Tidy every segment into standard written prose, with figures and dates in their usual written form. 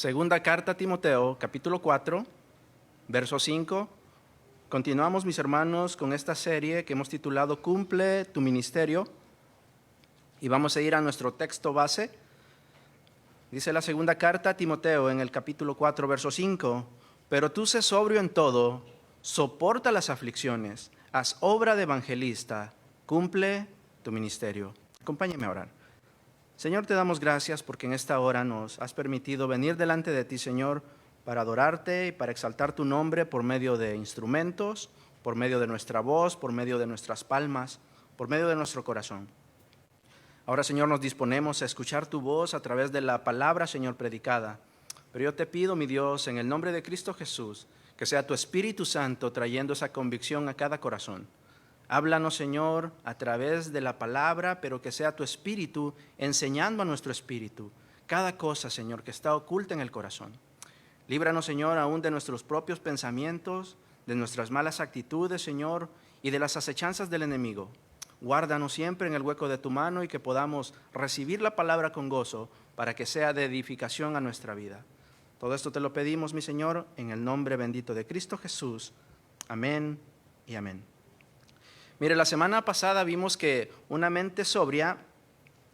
Segunda carta a Timoteo, capítulo 4, verso 5. Continuamos, mis hermanos, con esta serie que hemos titulado Cumple tu ministerio. Y vamos a ir a nuestro texto base. Dice la segunda carta a Timoteo en el capítulo 4, verso 5. Pero tú sé sobrio en todo, soporta las aflicciones, haz obra de evangelista, cumple tu ministerio. Acompáñame a orar. Señor, te damos gracias porque en esta hora nos has permitido venir delante de ti, Señor, para adorarte y para exaltar tu nombre por medio de instrumentos, por medio de nuestra voz, por medio de nuestras palmas, por medio de nuestro corazón. Ahora, Señor, nos disponemos a escuchar tu voz a través de la palabra, Señor, predicada. Pero yo te pido, mi Dios, en el nombre de Cristo Jesús, que sea tu Espíritu Santo trayendo esa convicción a cada corazón. Háblanos, Señor, a través de la palabra, pero que sea tu Espíritu enseñando a nuestro espíritu cada cosa, Señor, que está oculta en el corazón. Líbranos, Señor, aún de nuestros propios pensamientos, de nuestras malas actitudes, Señor, y de las acechanzas del enemigo. Guárdanos siempre en el hueco de tu mano y que podamos recibir la palabra con gozo para que sea de edificación a nuestra vida. Todo esto te lo pedimos, mi Señor, en el nombre bendito de Cristo Jesús. Amén y amén. Mire, la semana pasada vimos que una mente sobria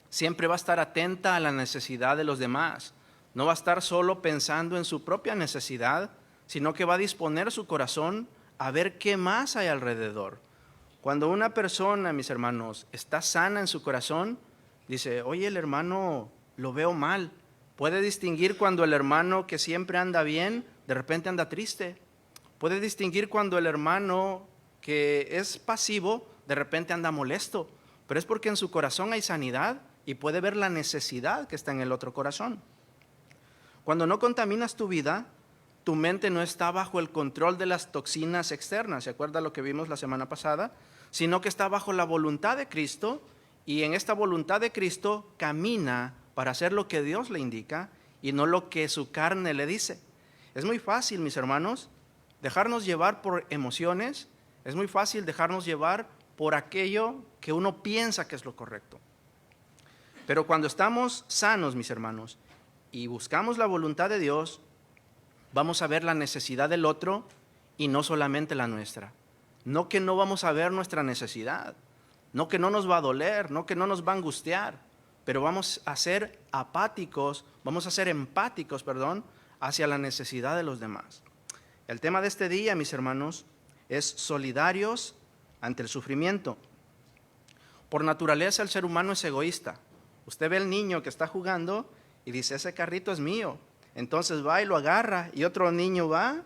siempre va a estar atenta a la necesidad de los demás. No va a estar solo pensando en su propia necesidad, sino que va a disponer su corazón a ver qué más hay alrededor. Cuando una persona, mis hermanos, está sana en su corazón, dice, oye, el hermano lo veo mal. Puede distinguir cuando el hermano que siempre anda bien, de repente anda triste. Puede distinguir cuando el hermano que es pasivo, de repente anda molesto, pero es porque en su corazón hay sanidad y puede ver la necesidad que está en el otro corazón. Cuando no contaminas tu vida, tu mente no está bajo el control de las toxinas externas, ¿se acuerda lo que vimos la semana pasada? Sino que está bajo la voluntad de Cristo y en esta voluntad de Cristo camina para hacer lo que Dios le indica y no lo que su carne le dice. Es muy fácil, mis hermanos, dejarnos llevar por emociones. Es muy fácil dejarnos llevar por aquello que uno piensa que es lo correcto. Pero cuando estamos sanos, mis hermanos, y buscamos la voluntad de Dios, vamos a ver la necesidad del otro y no solamente la nuestra. No que no vamos a ver nuestra necesidad, no que no nos va a doler, no que no nos va a angustiar, pero vamos a ser apáticos, vamos a ser empáticos, hacia la necesidad de los demás. El tema de este día, mis hermanos, es solidarios ante el sufrimiento. Por naturaleza el ser humano es egoísta. Usted ve al niño que está jugando y dice, ese carrito es mío. Entonces va y lo agarra y otro niño va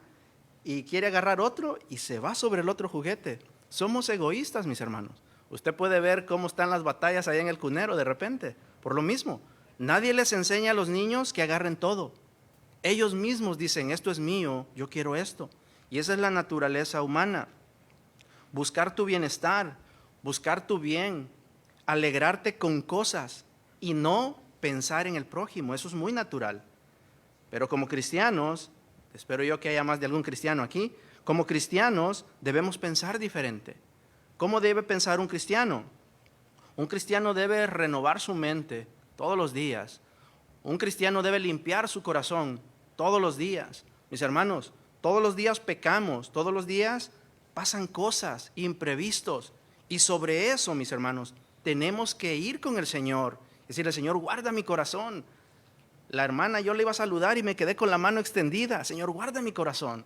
y quiere agarrar otro y se va sobre el otro juguete. Somos egoístas, mis hermanos. Usted puede ver cómo están las batallas allá en el cunero de repente. Por lo mismo, nadie les enseña a los niños que agarren todo. Ellos mismos dicen, esto es mío, yo quiero esto. Y esa es la naturaleza humana. Buscar tu bienestar, buscar tu bien, alegrarte con cosas y no pensar en el prójimo. Eso es muy natural. Pero como cristianos, espero yo que haya más de algún cristiano aquí, como cristianos debemos pensar diferente. ¿Cómo debe pensar un cristiano? Un cristiano debe renovar su mente todos los días. Un cristiano debe limpiar su corazón todos los días. Mis hermanos, todos los días pecamos, todos los días pasan cosas, imprevistos. Y sobre eso, mis hermanos, tenemos que ir con el Señor. Decirle, Señor, guarda mi corazón. La hermana, yo le iba a saludar y me quedé con la mano extendida. Señor, guarda mi corazón.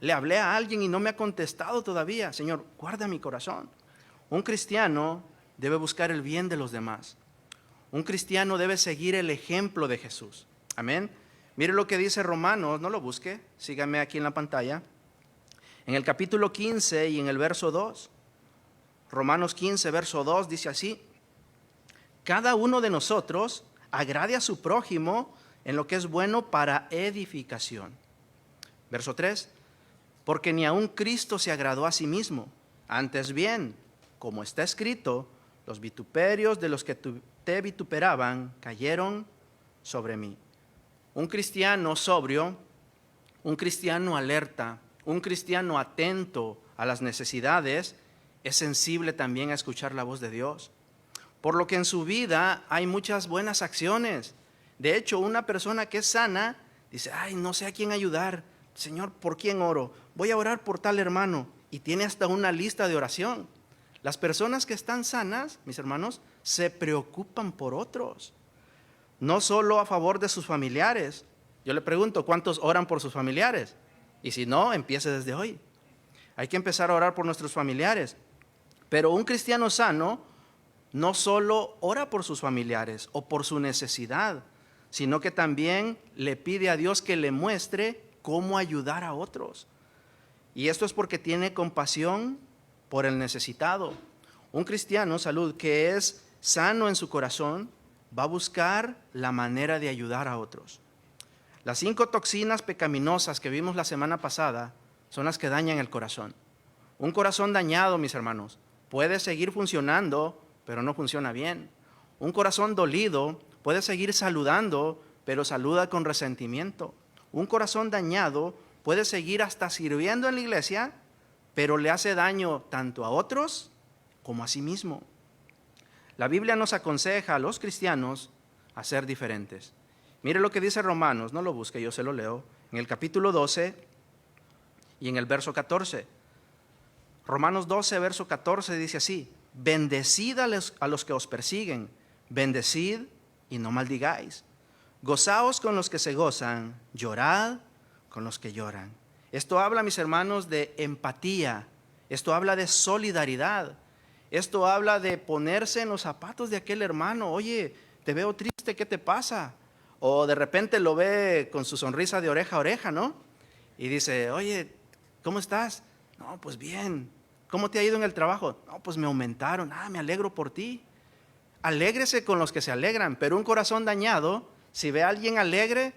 Le hablé a alguien y no me ha contestado todavía. Señor, guarda mi corazón. Un cristiano debe buscar el bien de los demás. Un cristiano debe seguir el ejemplo de Jesús. Amén. Mire lo que dice Romanos, no lo busque, sígame aquí en la pantalla. En el capítulo 15 y en el verso 2, Romanos 15, verso 2 dice así, cada uno de nosotros agrade a su prójimo en lo que es bueno para edificación. Verso 3, porque ni aun Cristo se agradó a sí mismo, antes bien, como está escrito, los vituperios de los que te vituperaban cayeron sobre mí. Un cristiano sobrio, un cristiano alerta, un cristiano atento a las necesidades, es sensible también a escuchar la voz de Dios. Por lo que en su vida hay muchas buenas acciones. De hecho, una persona que es sana Dice, ay, no sé a quién ayudar. Señor, ¿por quién oro? Voy a orar por tal hermano. Y tiene hasta una lista de oración. Las personas que están sanas, mis hermanos, se preocupan por otros. No solo a favor de sus familiares. Yo le pregunto, ¿cuántos oran por sus familiares? Y si no, empiece desde hoy. Hay que empezar a orar por nuestros familiares. Pero un cristiano sano no solo ora por sus familiares o por su necesidad, sino que también le pide a Dios que le muestre cómo ayudar a otros. Y esto es porque tiene compasión por el necesitado. Un cristiano, salud, que es sano en su corazón, va a buscar la manera de ayudar a otros. Las 5 toxinas pecaminosas que vimos la semana pasada son las que dañan el corazón. Un corazón dañado, mis hermanos, puede seguir funcionando, pero no funciona bien. Un corazón dolido puede seguir saludando, pero saluda con resentimiento. Un corazón dañado puede seguir hasta sirviendo en la iglesia, pero le hace daño tanto a otros como a sí mismo. La Biblia nos aconseja a los cristianos a ser diferentes. Mire lo que dice Romanos, no lo busque, yo se lo leo, en el capítulo 12 y en el verso 14. Romanos 12, verso 14 dice así: bendecid a los que os persiguen, bendecid y no maldigáis. Gozaos con los que se gozan, llorad con los que lloran. Esto habla, mis hermanos, de empatía. Esto habla de solidaridad. Esto habla de ponerse en los zapatos de aquel hermano. Oye, te veo triste, ¿qué te pasa? O de repente lo ve con su sonrisa de oreja a oreja, ¿no? Y dice, oye, ¿cómo estás? No, pues bien. ¿Cómo te ha ido en el trabajo? No, pues me aumentaron. Me alegro por ti. Alégrese con los que se alegran, pero un corazón dañado, si ve a alguien alegre,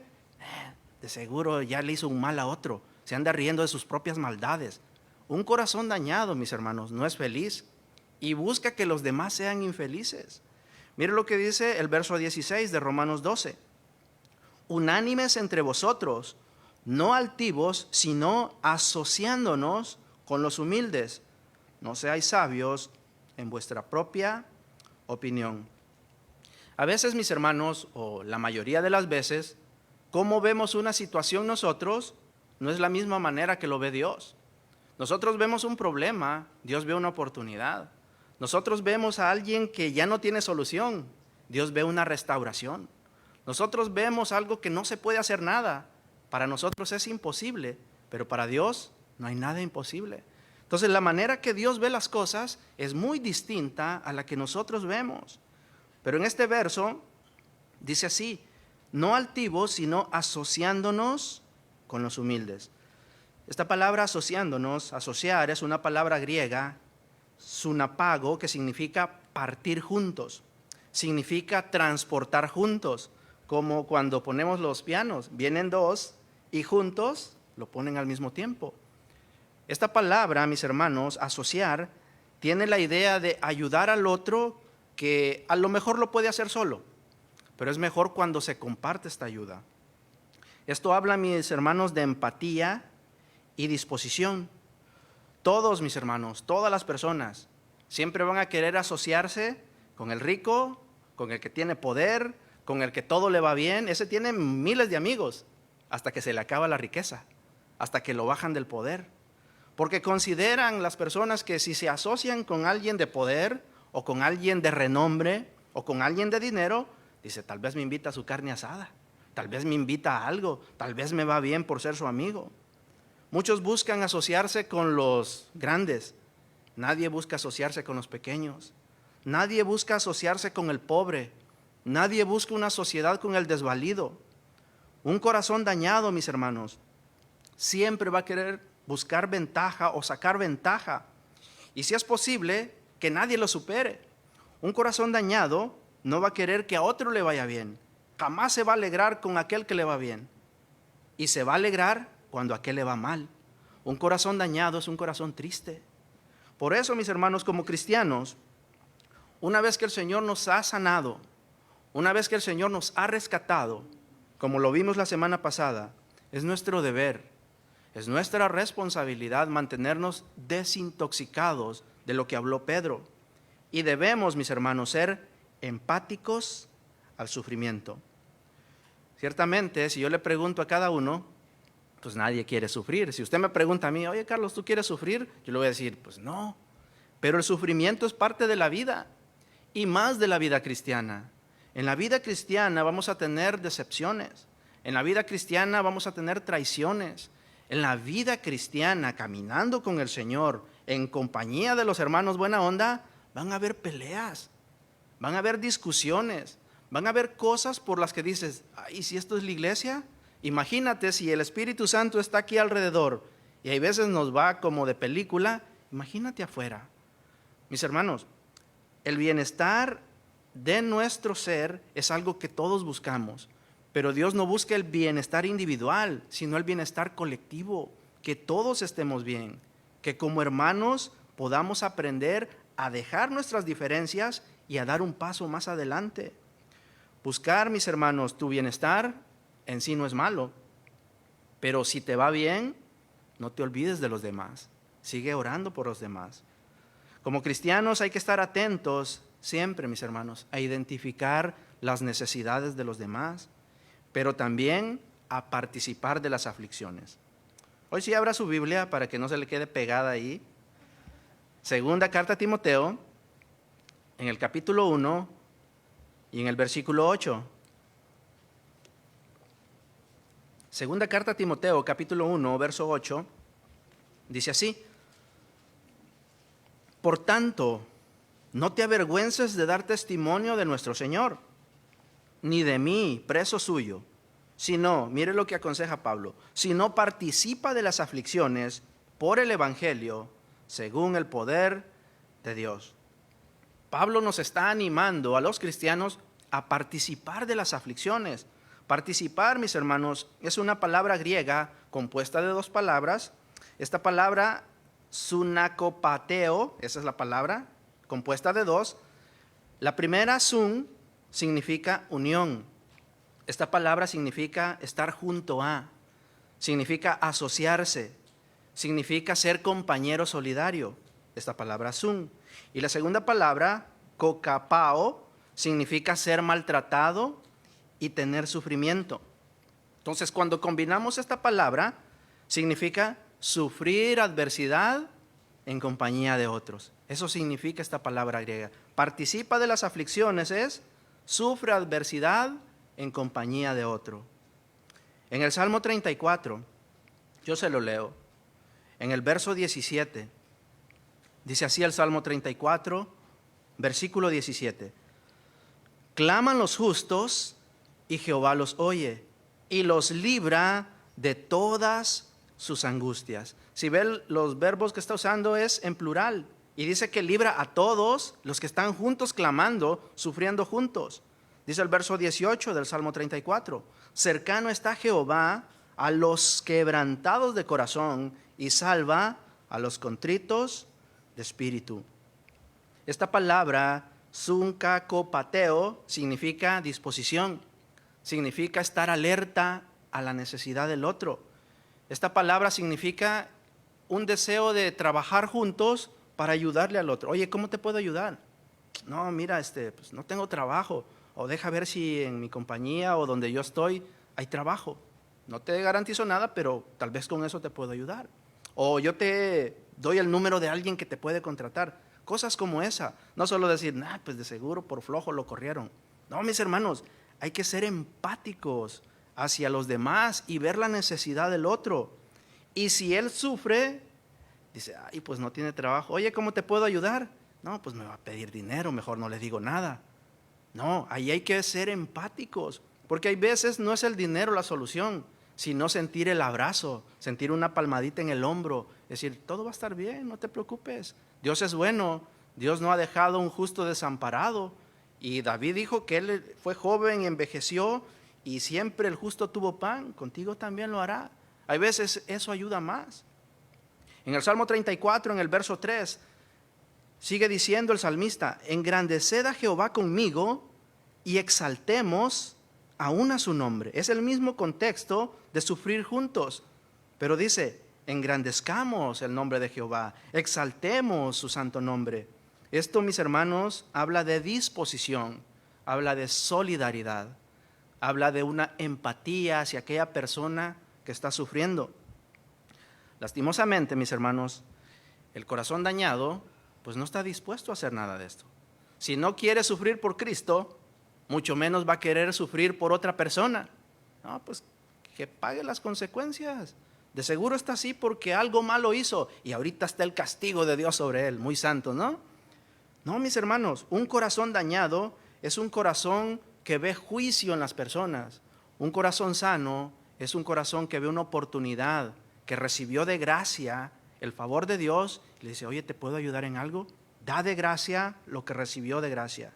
de seguro ya le hizo un mal a otro. Se anda riendo de sus propias maldades. Un corazón dañado, mis hermanos, no es feliz y busca que los demás sean infelices. Mire lo que dice el verso 16 de Romanos 12. Unánimes entre vosotros, no altivos, sino asociándonos con los humildes. No seáis sabios en vuestra propia opinión. A veces, mis hermanos, o la mayoría de las veces, cómo vemos una situación nosotros no es la misma manera que lo ve Dios. Nosotros vemos un problema, Dios ve una oportunidad. Nosotros vemos a alguien que ya no tiene solución, Dios ve una restauración. Nosotros vemos algo que no se puede hacer nada, para nosotros es imposible, pero para Dios no hay nada imposible. Entonces la manera que Dios ve las cosas es muy distinta a la que nosotros vemos. Pero en este verso dice así: no altivos, sino asociándonos con los humildes. Esta palabra asociándonos, asociar, es una palabra griega, sunapago, que significa partir juntos, significa transportar juntos, como cuando ponemos los pianos, vienen dos y juntos lo ponen al mismo tiempo. Esta palabra, mis hermanos, asociar, tiene la idea de ayudar al otro que a lo mejor lo puede hacer solo, pero es mejor cuando se comparte esta ayuda. Esto habla, mis hermanos, de empatía y disposición. Todos, mis hermanos, todas las personas siempre van a querer asociarse con el rico, con el que tiene poder, con el que todo le va bien. Ese tiene miles de amigos hasta que se le acaba la riqueza, hasta que lo bajan del poder. Porque consideran las personas que si se asocian con alguien de poder o con alguien de renombre o con alguien de dinero, dice, tal vez me invita a su carne asada, tal vez me invita a algo, tal vez me va bien por ser su amigo. Muchos buscan asociarse con los grandes, nadie busca asociarse con los pequeños, nadie busca asociarse con el pobre, nadie busca una sociedad con el desvalido. Un corazón dañado, mis hermanos, siempre va a querer buscar ventaja o sacar ventaja, y si es posible, que nadie lo supere. Un corazón dañado no va a querer que a otro le vaya bien, jamás se va a alegrar con aquel que le va bien, y se va a alegrar cuando a aquel le va mal. Un corazón dañado es un corazón triste. Por eso, mis hermanos, como cristianos, una vez que el Señor nos ha sanado, una vez que el Señor nos ha rescatado, como lo vimos la semana pasada, es nuestro deber, es nuestra responsabilidad mantenernos desintoxicados de lo que habló Pedro. Y debemos, mis hermanos, ser empáticos al sufrimiento. Ciertamente, si yo le pregunto a cada uno, pues nadie quiere sufrir. Si usted me pregunta a mí, oye Carlos, ¿tú quieres sufrir? Yo le voy a decir, pues no. Pero el sufrimiento es parte de la vida y más de la vida cristiana. En la vida cristiana vamos a tener decepciones. En la vida cristiana vamos a tener traiciones. En la vida cristiana, caminando con el Señor, en compañía de los hermanos buena onda, van a haber peleas, van a haber discusiones, van a haber cosas por las que dices, ay, si esto es la iglesia, imagínate si el Espíritu Santo está aquí alrededor y hay veces nos va como de película, imagínate afuera. Mis hermanos, el bienestar de nuestro ser es algo que todos buscamos, pero Dios no busca el bienestar individual, sino el bienestar colectivo, que todos estemos bien, que como hermanos podamos aprender a dejar nuestras diferencias y a dar un paso más adelante. Buscar, mis hermanos, tu bienestar en sí no es malo, pero si te va bien, no te olvides de los demás, sigue orando por los demás. Como cristianos hay que estar atentos siempre, mis hermanos, a identificar las necesidades de los demás, pero también a participar de las aflicciones. Hoy sí abra su Biblia para que no se le quede pegada ahí. Segunda carta a Timoteo, en el capítulo 1 y en el versículo 8. Segunda carta a Timoteo, capítulo 1, verso 8, dice así: Por tanto, no te avergüences de dar testimonio de nuestro Señor, ni de mí, preso suyo, sino, mire lo que aconseja Pablo, sino participa de las aflicciones por el Evangelio, según el poder de Dios. Pablo nos está animando a los cristianos a participar de las aflicciones. Participar, mis hermanos, es una palabra griega compuesta de dos palabras. Esta palabra, sunakopateo, esa es la palabra, compuesta de dos. La primera, sun, significa unión. Esta palabra significa estar junto a, significa asociarse, significa ser compañero solidario. Esta palabra sun. Y la segunda palabra, kokapao, significa ser maltratado y tener sufrimiento. Entonces, cuando combinamos esta palabra, significa sufrir adversidad en compañía de otros. Eso significa esta palabra griega. Participa de las aflicciones es sufre adversidad en compañía de otro. En el Salmo 34, yo se lo leo, en el verso 17, dice así el Salmo 34, versículo 17. Claman los justos y Jehová los oye y los libra de todas sus angustias. Si ven los verbos que está usando es en plural y dice que libra a todos los que están juntos clamando, sufriendo juntos. Dice el verso 18 del Salmo 34, cercano está Jehová a los quebrantados de corazón y salva a los contritos de espíritu. Esta palabra, sunkakopateo, significa disposición, significa estar alerta a la necesidad del otro. Esta palabra significa un deseo de trabajar juntos para ayudarle al otro. Oye, ¿cómo te puedo ayudar? No, mira, pues no tengo trabajo. O deja ver si en mi compañía o donde yo estoy hay trabajo. No te garantizo nada, pero tal vez con eso te puedo ayudar. O yo te doy el número de alguien que te puede contratar. Cosas como esa. No solo decir, pues de seguro por flojo lo corrieron. No, mis hermanos, hay que ser empáticos hacia los demás y ver la necesidad del otro. Y si él sufre, dice, pues no tiene trabajo. Oye, ¿cómo te puedo ayudar? No, pues me va a pedir dinero, mejor no le digo nada. No, ahí hay que ser empáticos, porque hay veces no es el dinero la solución, sino sentir el abrazo, sentir una palmadita en el hombro, decir, todo va a estar bien, no te preocupes, Dios es bueno, Dios no ha dejado a un justo desamparado. Y David dijo que él fue joven y envejeció y siempre el justo tuvo pan, contigo también lo hará. Hay veces eso ayuda más. En el Salmo 34, en el verso 3, sigue diciendo el salmista, engrandeced a Jehová conmigo y exaltemos aún a su nombre. Es el mismo contexto de sufrir juntos, pero dice, engrandezcamos el nombre de Jehová, exaltemos su santo nombre. Esto, mis hermanos, habla de disposición, habla de solidaridad, habla de una empatía hacia aquella persona que está sufriendo. Lastimosamente, mis hermanos, el corazón dañado pues no está dispuesto a hacer nada de esto. Si no quiere sufrir por Cristo, mucho menos va a querer sufrir por otra persona. No, pues que pague las consecuencias. De seguro está así porque algo malo hizo y ahorita está el castigo de Dios sobre él, muy santo, ¿no? No, mis hermanos, un corazón dañado es un corazón que ve juicio en las personas. Un corazón sano es un corazón que ve una oportunidad, que recibió de gracia el favor de Dios y le dice, oye, ¿te puedo ayudar en algo? Da de gracia lo que recibió de gracia.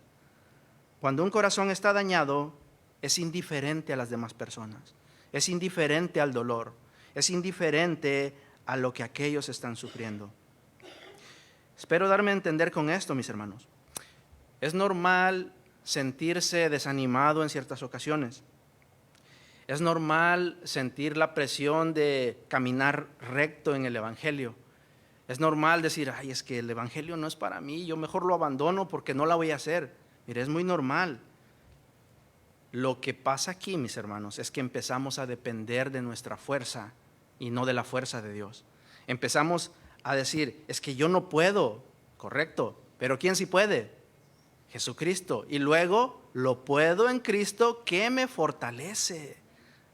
Cuando un corazón está dañado, es indiferente a las demás personas, es indiferente al dolor, es indiferente a lo que aquellos están sufriendo. Espero darme a entender con esto, mis hermanos. Es normal sentirse desanimado en ciertas ocasiones. Es normal sentir la presión de caminar recto en el Evangelio. Es normal decir, ay, es que el Evangelio no es para mí, yo mejor lo abandono porque no la voy a hacer. Mire, es muy normal. Lo que pasa aquí, mis hermanos, es que empezamos a depender de nuestra fuerza y no de la fuerza de Dios. Empezamos a decir, es que yo no puedo, correcto, pero ¿quién sí puede? Jesucristo. Y luego, lo puedo en Cristo que me fortalece.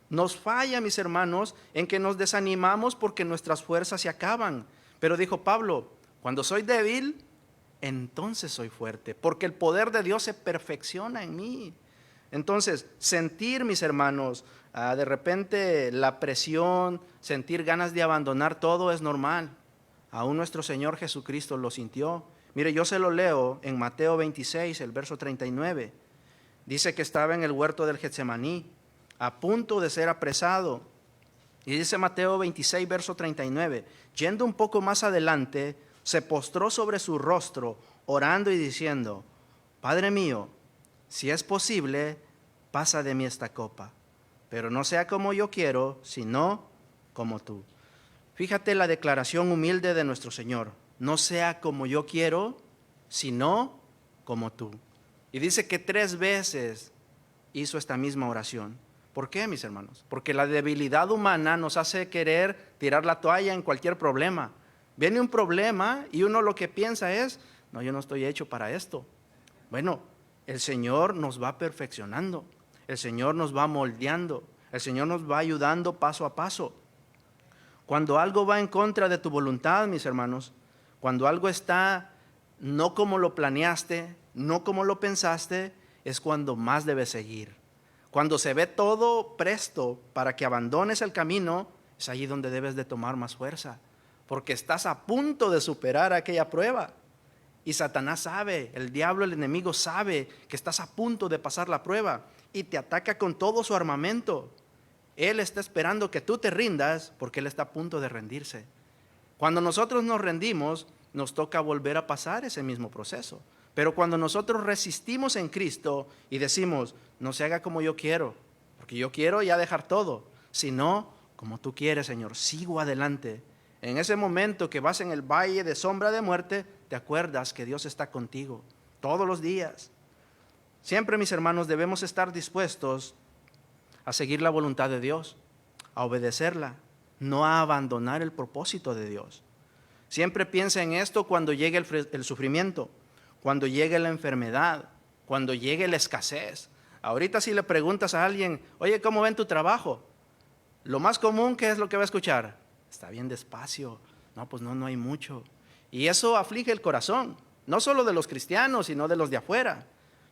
Nos falla, mis hermanos, en que nos desanimamos porque nuestras fuerzas se acaban. Pero dijo Pablo, cuando soy débil, entonces soy fuerte, porque el poder de Dios se perfecciona en mí. Entonces, sentir, mis hermanos, de repente la presión, sentir ganas de abandonar todo es normal. Aún nuestro Señor Jesucristo lo sintió. Mire, yo se lo leo en Mateo 26, el verso 39. Dice que estaba en el huerto del Getsemaní, a punto de ser apresado. Y dice Mateo 26, verso 39, yendo un poco más adelante, se postró sobre su rostro, orando y diciendo, Padre mío, si es posible, pasa de mí esta copa, pero no sea como yo quiero, sino como tú. Fíjate la declaración humilde de nuestro Señor, no sea como yo quiero, sino como tú. Y dice que 3 veces hizo esta misma oración. ¿Por qué, mis hermanos? Porque la debilidad humana nos hace querer tirar la toalla en cualquier problema. Viene un problema y uno lo que piensa es, no, yo no estoy hecho para esto. Bueno, el Señor nos va perfeccionando, el Señor nos va moldeando, el Señor nos va ayudando paso a paso. Cuando algo va en contra de tu voluntad, mis hermanos, cuando algo está no como lo planeaste, no como lo pensaste, es cuando más debes seguir. Cuando se ve todo presto para que abandones el camino, es allí donde debes de tomar más fuerza, porque estás a punto de superar aquella prueba. Y Satanás sabe, el diablo, el enemigo sabe que estás a punto de pasar la prueba y te ataca con todo su armamento. Él está esperando que tú te rindas porque él está a punto de rendirse. Cuando nosotros nos rendimos, nos toca volver a pasar ese mismo proceso. Pero cuando nosotros resistimos en Cristo y decimos, no se haga como yo quiero, porque yo quiero ya dejar todo, sino como tú quieres, Señor, sigo adelante. En ese momento que vas en el valle de sombra de muerte, te acuerdas que Dios está contigo todos los días. Siempre, mis hermanos, debemos estar dispuestos a seguir la voluntad de Dios, a obedecerla, no a abandonar el propósito de Dios. Siempre piensa en esto cuando llegue el sufrimiento, cuando llegue la enfermedad, cuando llegue la escasez. Ahorita si le preguntas a alguien, oye, ¿cómo ven tu trabajo? Lo más común, ¿qué es lo que va a escuchar? Está bien despacio. No, pues no hay mucho. Y eso aflige el corazón, no solo de los cristianos, sino de los de afuera.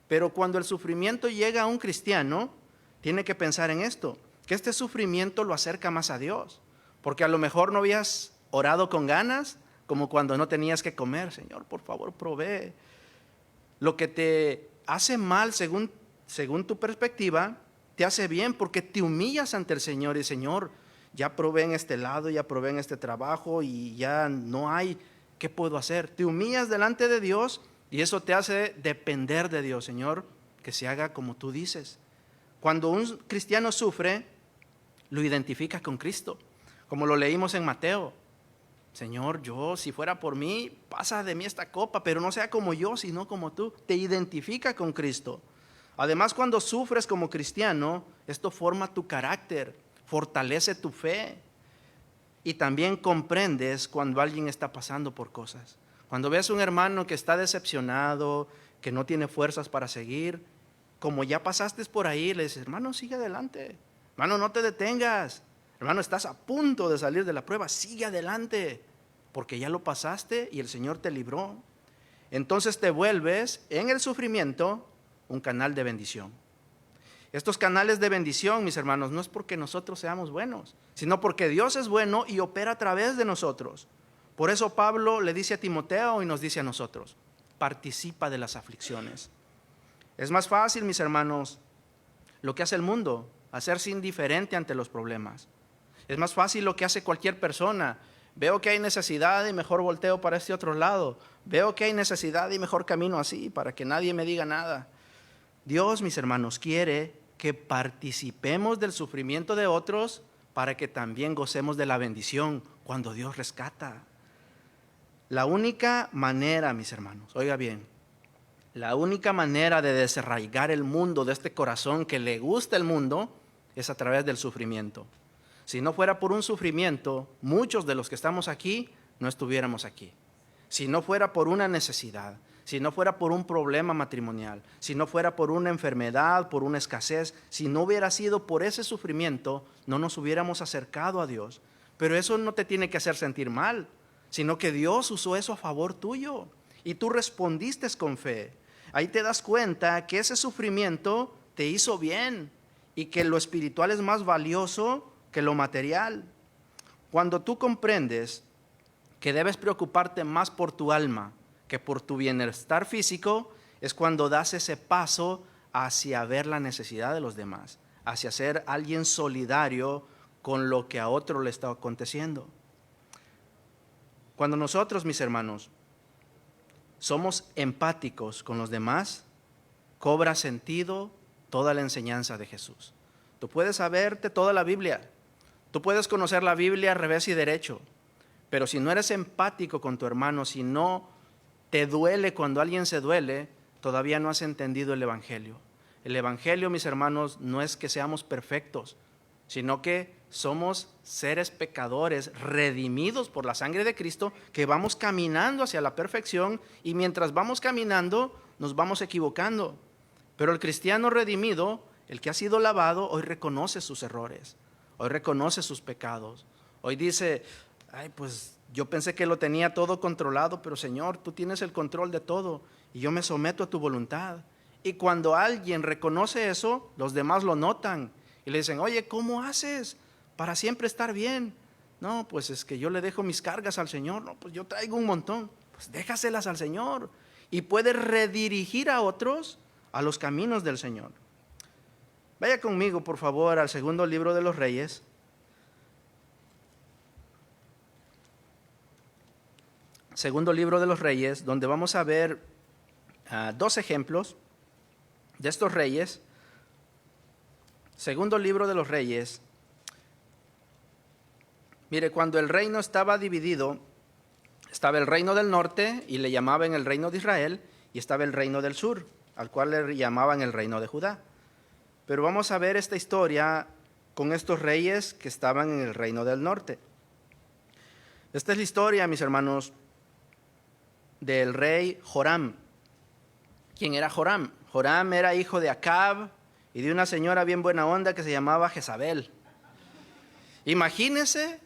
Pero cuando el sufrimiento llega a un cristiano, tiene que pensar en esto, que este sufrimiento lo acerca más a Dios. Porque a lo mejor no habías orado con ganas, como cuando no tenías que comer. Señor, por favor, provee. Lo que te hace mal según tu perspectiva, te hace bien porque te humillas ante el Señor. Y Señor, ya probé en este lado, ya probé en este trabajo y ya no hay, ¿qué puedo hacer? Te humillas delante de Dios y eso te hace depender de Dios. Señor, que se haga como tú dices. Cuando un cristiano sufre, lo identifica con Cristo, como lo leímos en Mateo. Señor, yo, si fuera por mí, pasa de mí esta copa, pero no sea como yo, sino como tú. Te identifica con Cristo. Además, cuando sufres como cristiano, esto forma tu carácter, fortalece tu fe. Y también comprendes cuando alguien está pasando por cosas. Cuando ves un hermano que está decepcionado, que no tiene fuerzas para seguir, como ya pasaste por ahí, le dices, hermano, sigue adelante. Hermano, no te detengas. Hermano, estás a punto de salir de la prueba, sigue adelante, porque ya lo pasaste y el Señor te libró. Entonces te vuelves en el sufrimiento un canal de bendición. Estos canales de bendición, mis hermanos, no es porque nosotros seamos buenos, sino porque Dios es bueno y opera a través de nosotros. Por eso Pablo le dice a Timoteo y nos dice a nosotros, participa de las aflicciones. Es más fácil, mis hermanos, lo que hace el mundo, hacerse indiferente ante los problemas. Es más fácil lo que hace cualquier persona. Veo que hay necesidad y mejor volteo para este otro lado. Veo que hay necesidad y mejor camino así para que nadie me diga nada. Dios, mis hermanos, quiere que participemos del sufrimiento de otros para que también gocemos de la bendición cuando Dios rescata. La única manera, mis hermanos, oiga bien, la única manera de desarraigar el mundo de este corazón que le gusta el mundo es a través del sufrimiento. Si no fuera por un sufrimiento, muchos de los que estamos aquí no estuviéramos aquí. Si no fuera por una necesidad, si no fuera por un problema matrimonial, si no fuera por una enfermedad, por una escasez, si no hubiera sido por ese sufrimiento, no nos hubiéramos acercado a Dios. Pero eso no te tiene que hacer sentir mal, sino que Dios usó eso a favor tuyo y tú respondiste con fe. Ahí te das cuenta que ese sufrimiento te hizo bien y que lo espiritual es más valioso que lo material. Cuando tú comprendes que debes preocuparte más por tu alma que por tu bienestar físico, es cuando das ese paso hacia ver la necesidad de los demás, hacia ser alguien solidario con lo que a otro le está aconteciendo. Cuando nosotros, mis hermanos, somos empáticos con los demás, cobra sentido toda la enseñanza de Jesús. Tú puedes saberte toda la Biblia, tú puedes conocer la Biblia al revés y derecho, pero si no eres empático con tu hermano, si no te duele cuando alguien se duele, todavía no has entendido el Evangelio. El Evangelio, mis hermanos, no es que seamos perfectos, sino que somos seres pecadores redimidos por la sangre de Cristo, que vamos caminando hacia la perfección y mientras vamos caminando nos vamos equivocando. Pero el cristiano redimido, el que ha sido lavado, hoy reconoce sus errores, hoy reconoce sus pecados. Hoy dice, ay, pues yo pensé que lo tenía todo controlado, pero Señor, tú tienes el control de todo y yo me someto a tu voluntad. Y cuando alguien reconoce eso, los demás lo notan y le dicen, oye, ¿cómo haces para siempre estar bien? No, pues es que yo le dejo mis cargas al Señor. No, pues yo traigo un montón. Pues déjaselas al Señor y puedes redirigir a otros a los caminos del Señor. Vaya conmigo, por favor, al segundo libro de los Reyes. Segundo libro de los Reyes, donde vamos a ver dos ejemplos de estos reyes. Segundo libro de los Reyes. Mire, cuando el reino estaba dividido, estaba el reino del norte y le llamaban el reino de Israel, y estaba el reino del sur, al cual le llamaban el reino de Judá. Pero vamos a ver esta historia con estos reyes que estaban en el reino del norte. Esta es la historia, mis hermanos, del rey Joram. ¿Quién era Joram? Joram era hijo de Acab y de una señora bien buena onda que se llamaba Jezabel. Imagínense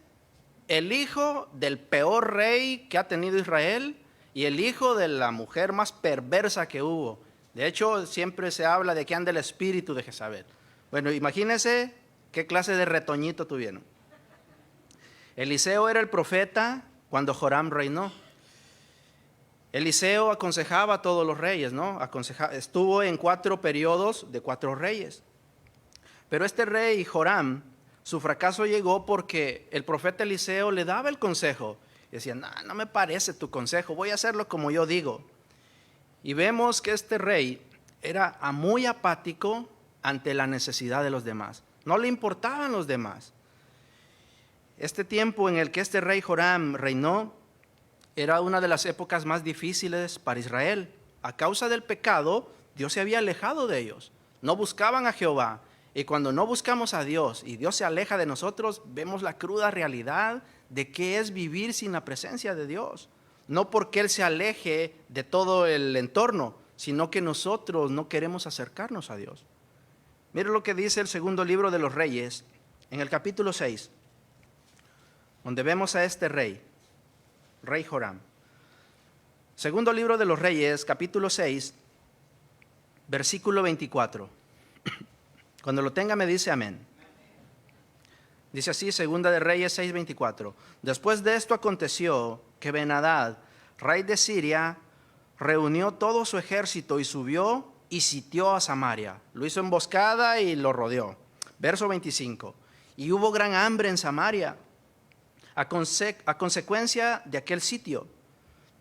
el hijo del peor rey que ha tenido Israel y el hijo de la mujer más perversa que hubo. De hecho, siempre se habla de que anda el espíritu de Jezabel. Bueno, imagínense qué clase de retoñito tuvieron. Eliseo era el profeta cuando Joram reinó. Eliseo aconsejaba a todos los reyes, ¿no? Estuvo en 4 periodos de 4 reyes. Pero este rey Joram, su fracaso llegó porque el profeta Eliseo le daba el consejo. Y decía, no me parece tu consejo, voy a hacerlo como yo digo. Y vemos que este rey era muy apático ante la necesidad de los demás. No le importaban los demás. Este tiempo en el que este rey Joram reinó era una de las épocas más difíciles para Israel. A causa del pecado, Dios se había alejado de ellos. no buscaban a Jehová. Y cuando no buscamos a Dios y Dios se aleja de nosotros, vemos la cruda realidad de qué es vivir sin la presencia de Dios. No porque Él se aleje de todo el entorno, sino que nosotros no queremos acercarnos a Dios. Mire lo que dice el segundo libro de los Reyes, en el capítulo 6, donde vemos a este rey Joram. Segundo libro de los Reyes, capítulo 6, versículo 24. Cuando lo tenga me dice amén. Dice así, Segunda de Reyes 6:24. Después de esto aconteció que Ben-Hadad, rey de Siria, reunió todo su ejército y subió y sitió a Samaria. Lo hizo emboscada y lo rodeó. Verso 25. Y hubo gran hambre en Samaria a consecuencia de aquel sitio,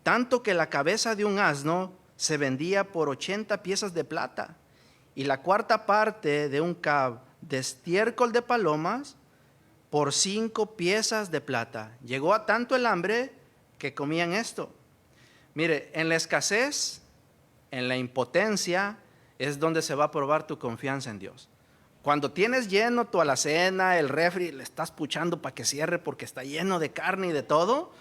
tanto que la cabeza de un asno se vendía por 80 piezas de plata, y la cuarta parte de un cab de estiércol de palomas por 5 piezas de plata. Llegó a tanto el hambre que comían esto. Mire, en la escasez, en la impotencia, es donde se va a probar tu confianza en Dios. Cuando tienes lleno tu alacena, el refri, le estás puchando para que cierre porque está lleno de carne y de todo,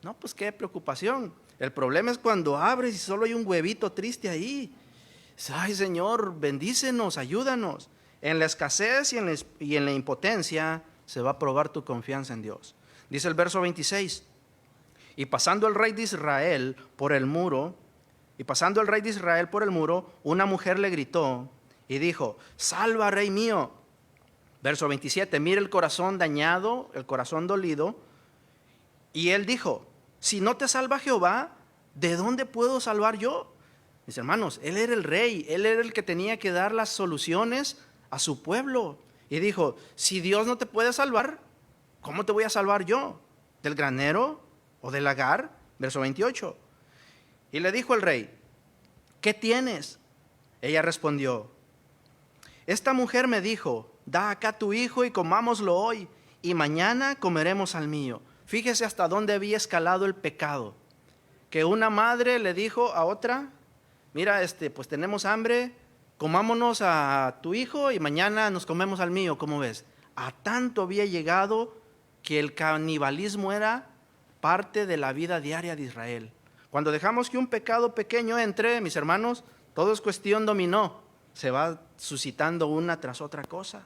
no, pues qué preocupación. El problema es cuando abres y solo hay un huevito triste ahí. Ay, Señor, bendícenos, ayúdanos. En la escasez y en la impotencia se va a probar tu confianza en Dios. Dice el verso 26. Y pasando el rey de Israel por el muro, una mujer le gritó y dijo: salva, rey mío. Verso 27, mire el corazón dañado, el corazón dolido. Y él dijo: si no te salva Jehová, ¿de dónde puedo salvar yo? Mis hermanos, él era el rey, él era el que tenía que dar las soluciones a su pueblo. Y dijo: si Dios no te puede salvar, ¿cómo te voy a salvar yo? ¿Del granero o del lagar? Verso 28. Y le dijo el rey: ¿qué tienes? Ella respondió: esta mujer me dijo: da acá tu hijo y comámoslo hoy, y mañana comeremos al mío. Fíjese hasta dónde había escalado el pecado. Que una madre le dijo a otra: mira, pues tenemos hambre, comámonos a tu hijo y mañana nos comemos al mío, ¿cómo ves? A tanto había llegado que el canibalismo era parte de la vida diaria de Israel. Cuando dejamos que un pecado pequeño entre, mis hermanos, todo es cuestión dominó. Se va suscitando una tras otra cosa.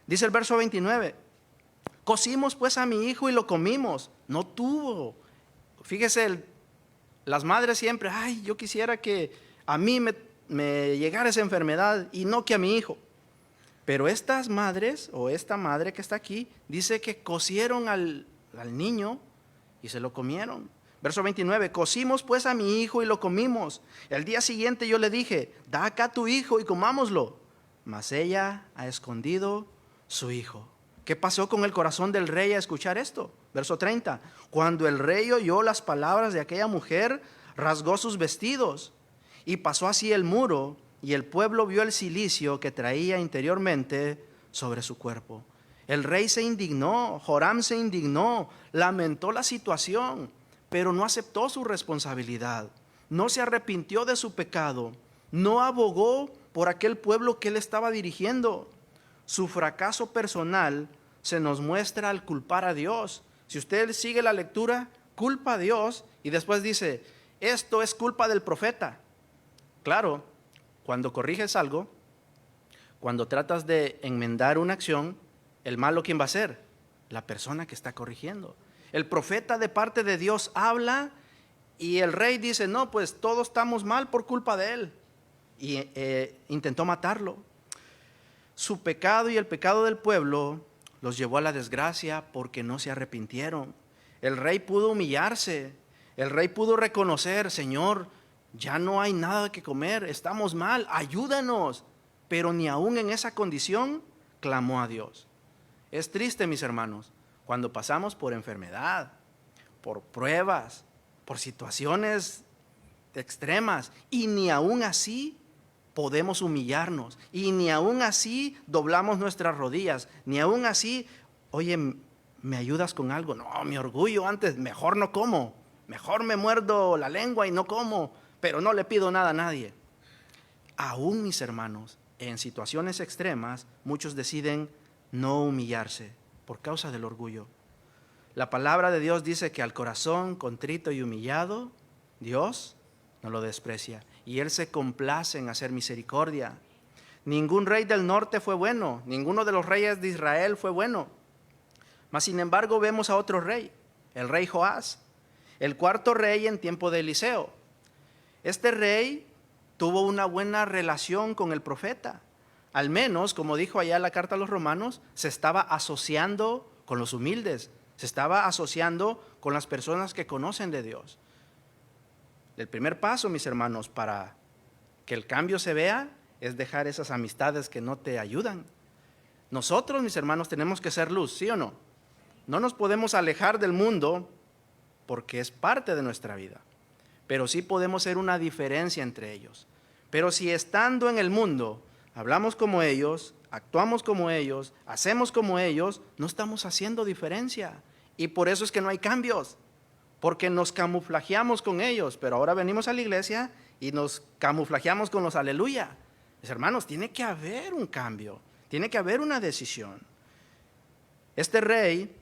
Dice el verso 29. Cocimos pues a mi hijo y lo comimos. No tuvo. Fíjese, las madres siempre: ay, yo quisiera que a mí me llegara esa enfermedad y no que a mi hijo. Pero estas madres, o esta madre que está aquí, dice que cocieron al niño y se lo comieron. Verso 29, cocimos pues a mi hijo y lo comimos. El día siguiente yo le dije: da acá tu hijo y comámoslo. Mas ella ha escondido su hijo. ¿Qué pasó con el corazón del rey a escuchar esto? Verso 30, cuando el rey oyó las palabras de aquella mujer, rasgó sus vestidos y pasó así el muro, y el pueblo vio el cilicio que traía interiormente sobre su cuerpo. El rey se indignó, Joram se indignó, lamentó la situación, pero no aceptó su responsabilidad, no se arrepintió de su pecado, no abogó por aquel pueblo que él estaba dirigiendo. Su fracaso personal se nos muestra al culpar a Dios. Si usted sigue la lectura, culpa a Dios y después dice: esto es culpa del profeta. Claro, cuando corriges algo, cuando tratas de enmendar una acción, el malo, ¿quién va a ser? La persona que está corrigiendo. El profeta de parte de Dios habla y el rey dice: no, pues todos estamos mal por culpa de él. Y intentó matarlo. Su pecado y el pecado del pueblo los llevó a la desgracia porque no se arrepintieron. El rey pudo humillarse, el rey pudo reconocer: Señor, ya no hay nada que comer, estamos mal, ayúdanos. Pero ni aún en esa condición clamó a Dios. Es triste, mis hermanos, cuando pasamos por enfermedad, por pruebas, por situaciones extremas, y ni aún así podemos humillarnos, y ni aún así doblamos nuestras rodillas, ni aún así: oye, ¿me ayudas con algo? No, mi orgullo antes, mejor no como, mejor me muerdo la lengua y no como, pero no le pido nada a nadie. Aún, mis hermanos, en situaciones extremas, muchos deciden no humillarse por causa del orgullo. La palabra de Dios dice que al corazón contrito y humillado, Dios no lo desprecia. Y Él se complace en hacer misericordia. Ningún rey del norte fue bueno, ninguno de los reyes de Israel fue bueno. Mas sin embargo vemos a otro rey, el rey Joás, el cuarto rey en tiempo de Eliseo. Este rey tuvo una buena relación con el profeta. Al menos, como dijo allá la carta a los romanos, se estaba asociando con los humildes, se estaba asociando con las personas que conocen de Dios. El primer paso, mis hermanos, para que el cambio se vea es dejar esas amistades que no te ayudan. Nosotros, mis hermanos, tenemos que ser luz, ¿sí o no? No nos podemos alejar del mundo porque es parte de nuestra vida, pero sí podemos ser una diferencia entre ellos. Pero si estando en el mundo hablamos como ellos, actuamos como ellos, hacemos como ellos, no estamos haciendo diferencia. Y por eso es que no hay cambios, porque nos camuflajeamos con ellos. Pero ahora venimos a la iglesia y nos camuflajeamos con los aleluya. Mis hermanos, tiene que haber un cambio, tiene que haber una decisión. Este rey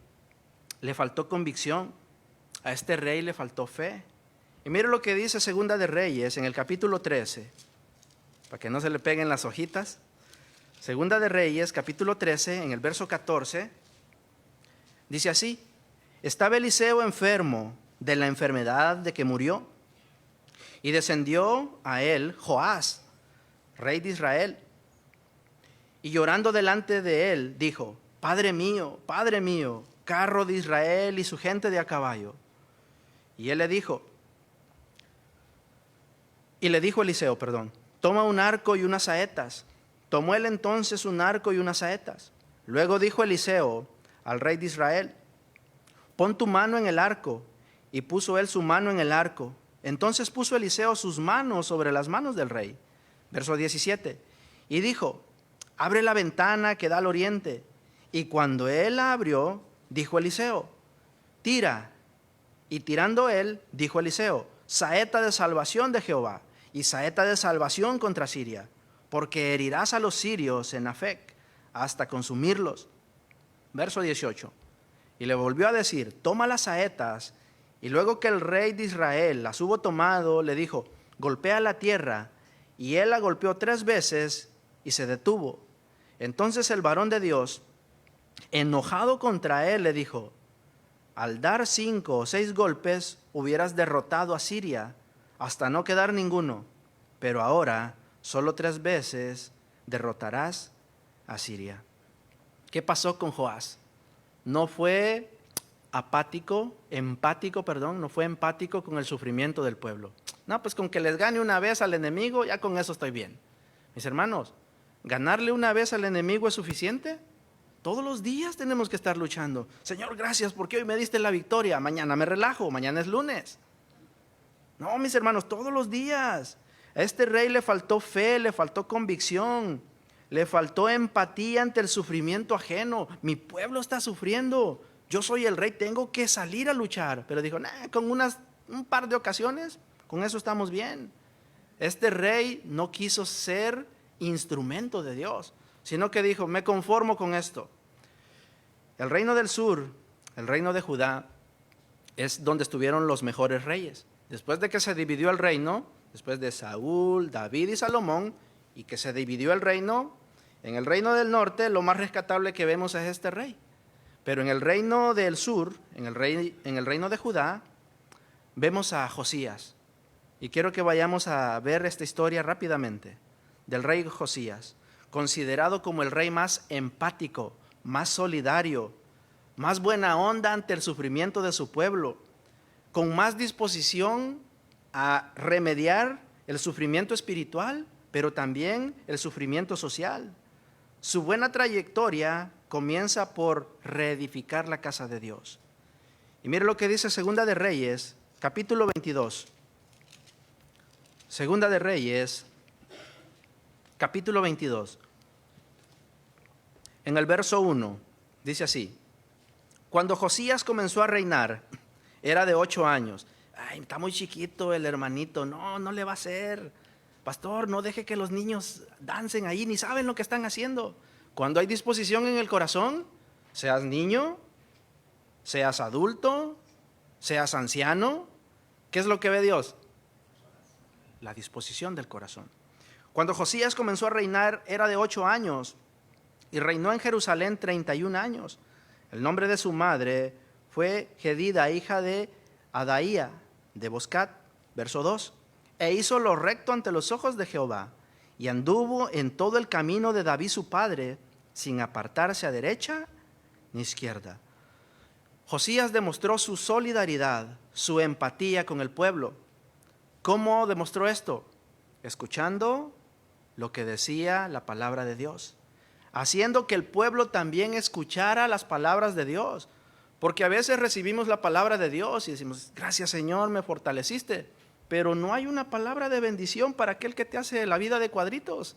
le faltó convicción, a este rey le faltó fe. Y mire lo que dice Segunda de Reyes en el capítulo 13, para que no se le peguen las hojitas. Segunda de Reyes, capítulo 13, en el verso 14, dice así: estaba Eliseo enfermo de la enfermedad de que murió, y descendió a él Joás, rey de Israel, y llorando delante de él, dijo: Padre mío, carro de Israel y su gente de a caballo. Y él le dijo Eliseo, toma un arco y unas saetas. Tomó él entonces un arco y unas saetas. Luego dijo Eliseo al rey de Israel: pon tu mano en el arco. Y puso él su mano en el arco. Entonces puso Eliseo sus manos sobre las manos del rey. Verso 17. Y dijo: abre la ventana que da al oriente. Y cuando él la abrió, dijo Eliseo: tira. Y tirando él, dijo Eliseo: saeta de salvación de Jehová, y saeta de salvación contra Siria, porque herirás a los sirios en Afec, hasta consumirlos. Verso 18. Y le volvió a decir: toma las saetas. Y luego que el rey de Israel las hubo tomado, le dijo: golpea la tierra. Y él la golpeó 3 veces y se detuvo. Entonces el varón de Dios, enojado contra él, le dijo: al dar 5 o 6 golpes hubieras derrotado a Siria hasta no quedar ninguno, pero ahora solo 3 veces derrotarás a Siria. ¿Qué pasó con Joás? No fue empático con el sufrimiento del pueblo. No, pues con que les gane una vez al enemigo, ya con eso estoy bien. Mis hermanos, ¿ganarle una vez al enemigo es suficiente? Todos los días tenemos que estar luchando. Señor, gracias porque hoy me diste la victoria. Mañana me relajo, mañana es lunes. No, mis hermanos, todos los días. A este rey le faltó fe, le faltó convicción, le faltó empatía ante el sufrimiento ajeno. Mi pueblo está sufriendo. Yo soy el rey, tengo que salir a luchar. Pero dijo: con un par de ocasiones, con eso estamos bien. Este rey no quiso ser instrumento de Dios, sino que dijo: me conformo con esto. El reino del sur, el reino de Judá, es donde estuvieron los mejores reyes. Después de que se dividió el reino, después de Saúl, David y Salomón, y que se dividió el reino, en el reino del norte lo más rescatable que vemos es este rey. Pero en el reino del sur, en el reino de Judá, vemos a Josías. Y quiero que vayamos a ver esta historia rápidamente del rey Josías, considerado como el rey más empático, más solidario, más buena onda ante el sufrimiento de su pueblo, con más disposición a remediar el sufrimiento espiritual, pero también el sufrimiento social. Su buena trayectoria comienza por reedificar la casa de Dios. Y mire lo que dice Segunda de Reyes, capítulo 22. Segunda de Reyes, capítulo 22. En el verso 1, dice así: cuando Josías comenzó a reinar, era de 8 años. Ay, está muy chiquito el hermanito, no le va a hacer. Pastor, no deje que los niños dancen ahí, ni saben lo que están haciendo. Cuando hay disposición en el corazón, seas niño, seas adulto, seas anciano, ¿qué es lo que ve Dios? La disposición del corazón. Cuando Josías comenzó a reinar era de 8 años y reinó en Jerusalén 31 años. El nombre de su madre fue Jedida, hija de Adaía de Boscat, verso 2. E hizo lo recto ante los ojos de Jehová y anduvo en todo el camino de David su padre, sin apartarse a derecha ni izquierda. Josías demostró su solidaridad, su empatía con el pueblo. ¿Cómo demostró esto? Escuchando lo que decía la palabra de Dios, haciendo que el pueblo también escuchara las palabras de Dios, porque a veces recibimos la palabra de Dios y decimos, gracias Señor, me fortaleciste, pero no hay una palabra de bendición para aquel que te hace la vida de cuadritos.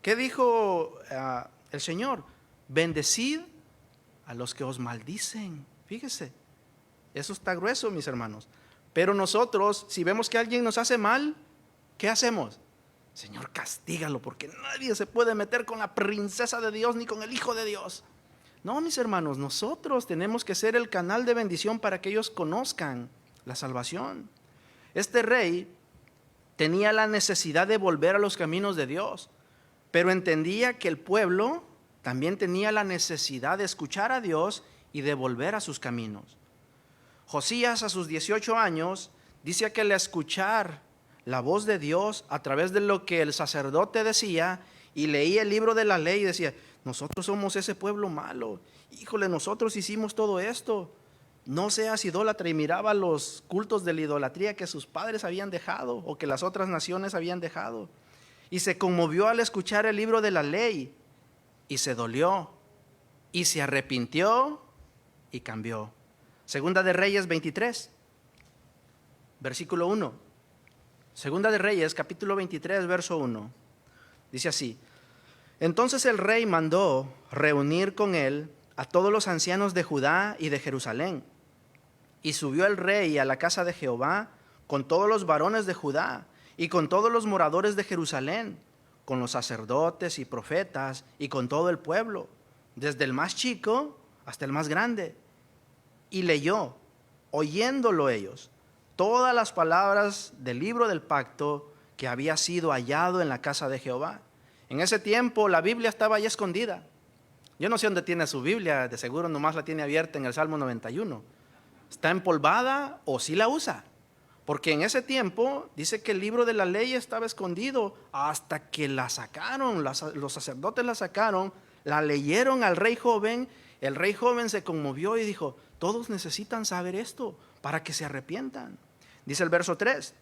¿Qué dijo el Señor? Bendecid a los que os maldicen. Fíjese, eso está grueso, mis hermanos. Pero nosotros, si vemos que alguien nos hace mal, ¿qué hacemos? Señor, castígalo, porque nadie se puede meter con la princesa de Dios ni con el Hijo de Dios. No, mis hermanos, nosotros tenemos que ser el canal de bendición para que ellos conozcan la salvación. Este rey tenía la necesidad de volver a los caminos de Dios, pero entendía que el pueblo también tenía la necesidad de escuchar a Dios y de volver a sus caminos. Josías, a sus 18 años, dice que al escuchar la voz de Dios a través de lo que el sacerdote decía y leía el libro de la ley y decía, nosotros somos ese pueblo malo, híjole, nosotros hicimos todo esto. No seas idólatra, y miraba los cultos de la idolatría que sus padres habían dejado o que las otras naciones habían dejado. Y se conmovió al escuchar el libro de la ley y se dolió y se arrepintió y cambió. Segunda de Reyes 23, versículo 1. Segunda de Reyes, capítulo 23, verso 1. Dice así: entonces el rey mandó reunir con él a todos los ancianos de Judá y de Jerusalén. Y subió el rey a la casa de Jehová con todos los varones de Judá y con todos los moradores de Jerusalén, con los sacerdotes y profetas y con todo el pueblo, desde el más chico hasta el más grande. Y leyó, oyéndolo ellos, todas las palabras del libro del pacto que había sido hallado en la casa de Jehová. En ese tiempo la Biblia estaba ahí escondida. Yo no sé dónde tiene su Biblia, de seguro nomás la tiene abierta en el Salmo 91. ¿Está empolvada o sí la usa? Porque en ese tiempo dice que el libro de la ley estaba escondido hasta que la sacaron, los sacerdotes la sacaron, la leyeron al rey joven. El rey joven se conmovió y dijo, todos necesitan saber esto para que se arrepientan. Dice el verso 3,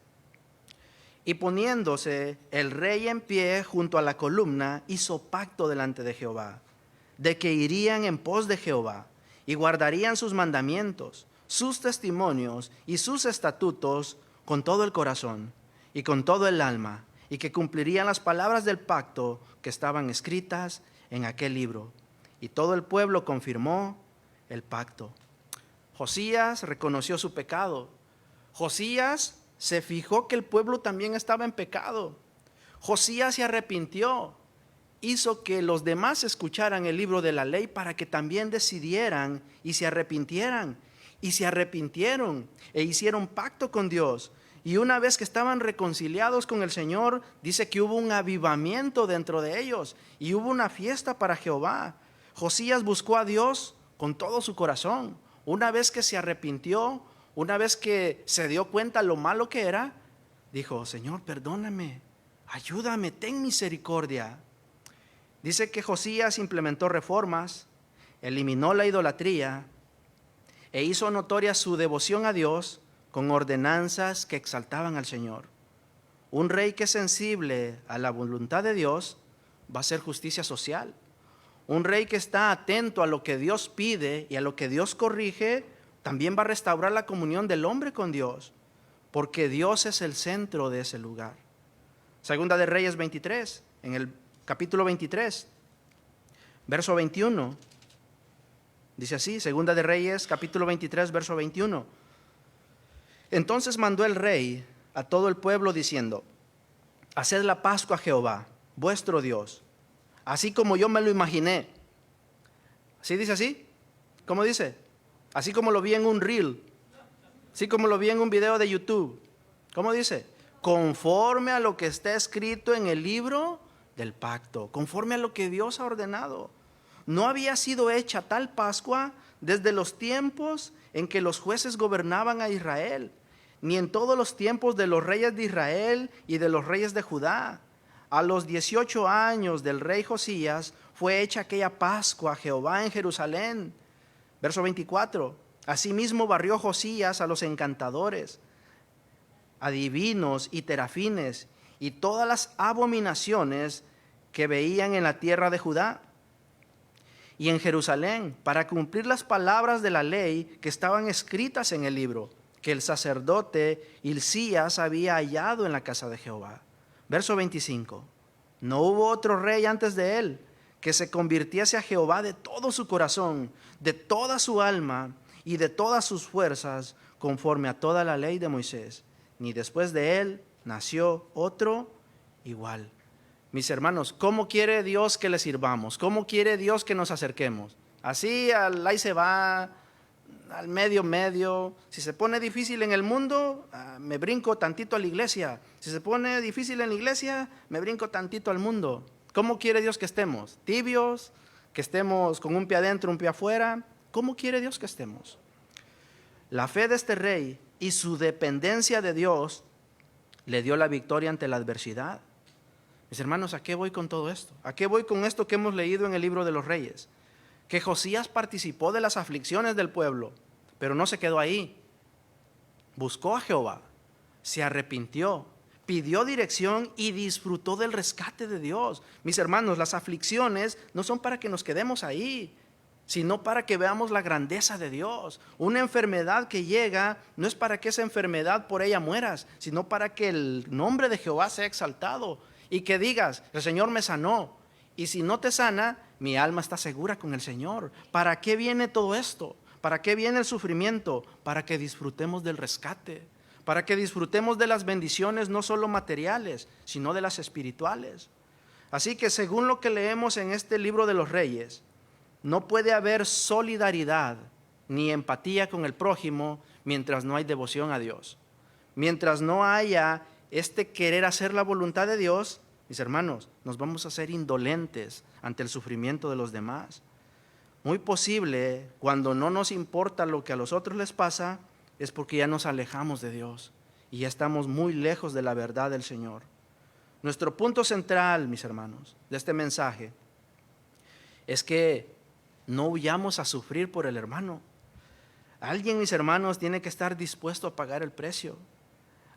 y poniéndose el rey en pie junto a la columna, hizo pacto delante de Jehová, de que irían en pos de Jehová y guardarían sus mandamientos, sus testimonios y sus estatutos con todo el corazón y con todo el alma, y que cumplirían las palabras del pacto que estaban escritas en aquel libro. Y todo el pueblo confirmó el pacto. Josías reconoció su pecado. Josías se fijó que el pueblo también estaba en pecado. Josías se arrepintió. Hizo que los demás escucharan el libro de la ley para que también decidieran y se arrepintieran. Y se arrepintieron e hicieron pacto con Dios. Y una vez que estaban reconciliados con el Señor, dice que hubo un avivamiento dentro de ellos y hubo una fiesta para Jehová. Josías buscó a Dios con todo su corazón. Una vez que se arrepintió, una vez que se dio cuenta lo malo que era, dijo, Señor, perdóname, ayúdame, ten misericordia. Dice que Josías implementó reformas, eliminó la idolatría e hizo notoria su devoción a Dios con ordenanzas que exaltaban al Señor. Un rey que es sensible a la voluntad de Dios va a hacer justicia social. Un rey que está atento a lo que Dios pide y a lo que Dios corrige, también va a restaurar la comunión del hombre con Dios, porque Dios es el centro de ese lugar. Segunda de Reyes 23, en el capítulo 23, verso 21, dice así, Segunda de Reyes, capítulo 23, verso 21. Entonces mandó el rey a todo el pueblo diciendo, haced la Pascua a Jehová, vuestro Dios, así como yo me lo imaginé. ¿Sí dice así? ¿Cómo dice? Así como lo vi en un reel, así como lo vi en un video de YouTube. ¿Cómo dice? Conforme a lo que está escrito en el libro del pacto, conforme a lo que Dios ha ordenado. No había sido hecha tal Pascua desde los tiempos en que los jueces gobernaban a Israel, ni en todos los tiempos de los reyes de Israel y de los reyes de Judá. A los 18 años del rey Josías fue hecha aquella Pascua a Jehová en Jerusalén. Verso 24. Asimismo barrió Josías a los encantadores, adivinos y terafines y todas las abominaciones que veían en la tierra de Judá y en Jerusalén, para cumplir las palabras de la ley que estaban escritas en el libro, que el sacerdote Hilcías había hallado en la casa de Jehová. Verso 25. No hubo otro rey antes de él que se convirtiese a Jehová de todo su corazón, de toda su alma y de todas sus fuerzas, conforme a toda la ley de Moisés. Ni después de él nació otro igual. Mis hermanos, ¿cómo quiere Dios que le sirvamos? ¿Cómo quiere Dios que nos acerquemos? Así, ahí se va, al medio. Si se pone difícil en el mundo, me brinco tantito a la iglesia. Si se pone difícil en la iglesia, me brinco tantito al mundo. ¿Cómo quiere Dios que estemos? ¿Tibios? ¿Que estemos con un pie adentro, un pie afuera? ¿Cómo quiere Dios que estemos? La fe de este rey y su dependencia de Dios le dio la victoria ante la adversidad. Mis hermanos, ¿a qué voy con todo esto? ¿A qué voy con esto que hemos leído en el libro de los Reyes? Que Josías participó de las aflicciones del pueblo, pero no se quedó ahí. Buscó a Jehová, se arrepintió, pidió dirección y disfrutó del rescate de Dios. Mis hermanos, las aflicciones no son para que nos quedemos ahí, sino para que veamos la grandeza de Dios. Una enfermedad que llega no es para que esa enfermedad por ella mueras, sino para que el nombre de Jehová sea exaltado y que digas, el Señor me sanó. Y si no te sana, mi alma está segura con el Señor. ¿Para qué viene todo esto? ¿Para qué viene el sufrimiento? Para que disfrutemos del rescate, para que disfrutemos de las bendiciones no solo materiales, sino de las espirituales. Así que según lo que leemos en este libro de los Reyes, no puede haber solidaridad ni empatía con el prójimo mientras no hay devoción a Dios. Mientras no haya este querer hacer la voluntad de Dios, mis hermanos, nos vamos a hacer indolentes ante el sufrimiento de los demás. Muy posible, cuando no nos importa lo que a los otros les pasa, es porque ya nos alejamos de Dios y ya estamos muy lejos de la verdad del Señor. Nuestro punto central, mis hermanos, de este mensaje es que no huyamos a sufrir por el hermano. Alguien, mis hermanos, tiene que estar dispuesto a pagar el precio.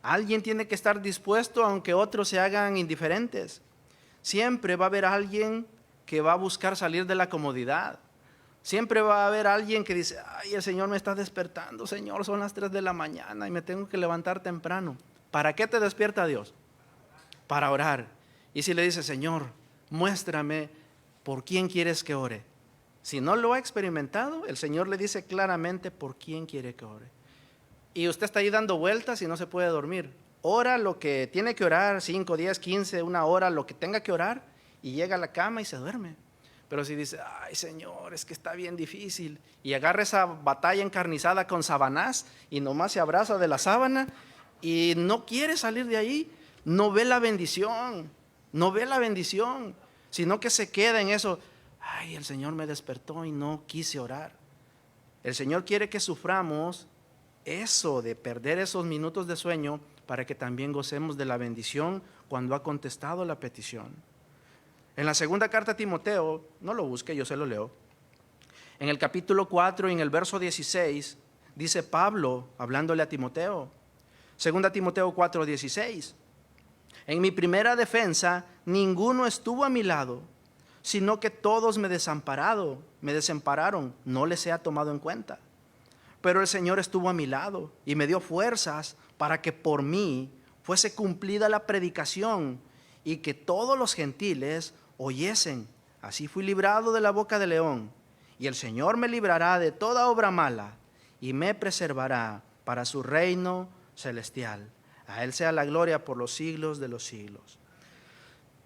Alguien tiene que estar dispuesto aunque otros se hagan indiferentes. Siempre va a haber alguien que va a buscar salir de la comodidad. Siempre va a haber alguien que dice, ay, el Señor me está despertando, Señor, son las 3 de la mañana y me tengo que levantar temprano. ¿Para qué te despierta Dios? Para orar. Y si le dice, Señor, muéstrame por quién quieres que ore. Si no lo ha experimentado, el Señor le dice claramente por quién quiere que ore. Y usted está ahí dando vueltas y no se puede dormir. Ora lo que tiene que orar, 5, 10, 15, una hora, lo que tenga que orar, y llega a la cama y se duerme. Pero si dice, ay Señor, es que está bien difícil, y agarra esa batalla encarnizada con Sabanás y nomás se abraza de la sábana y no quiere salir de ahí, no ve la bendición, sino que se queda en eso. Ay, el Señor me despertó y no quise orar. El Señor quiere que suframos eso de perder esos minutos de sueño para que también gocemos de la bendición cuando ha contestado la petición. En la segunda carta a Timoteo, no lo busque, yo se lo leo. En el capítulo 4 y en el verso 16, dice Pablo, hablándole a Timoteo, segunda Timoteo 4, 16. En mi primera defensa, ninguno estuvo a mi lado, sino que todos me desampararon, no les he tomado en cuenta. Pero el Señor estuvo a mi lado y me dio fuerzas para que por mí fuese cumplida la predicación y que todos los gentiles oyesen. Así fui librado de la boca del león, y el Señor me librará de toda obra mala y me preservará para su reino celestial. A Él sea la gloria por los siglos de los siglos.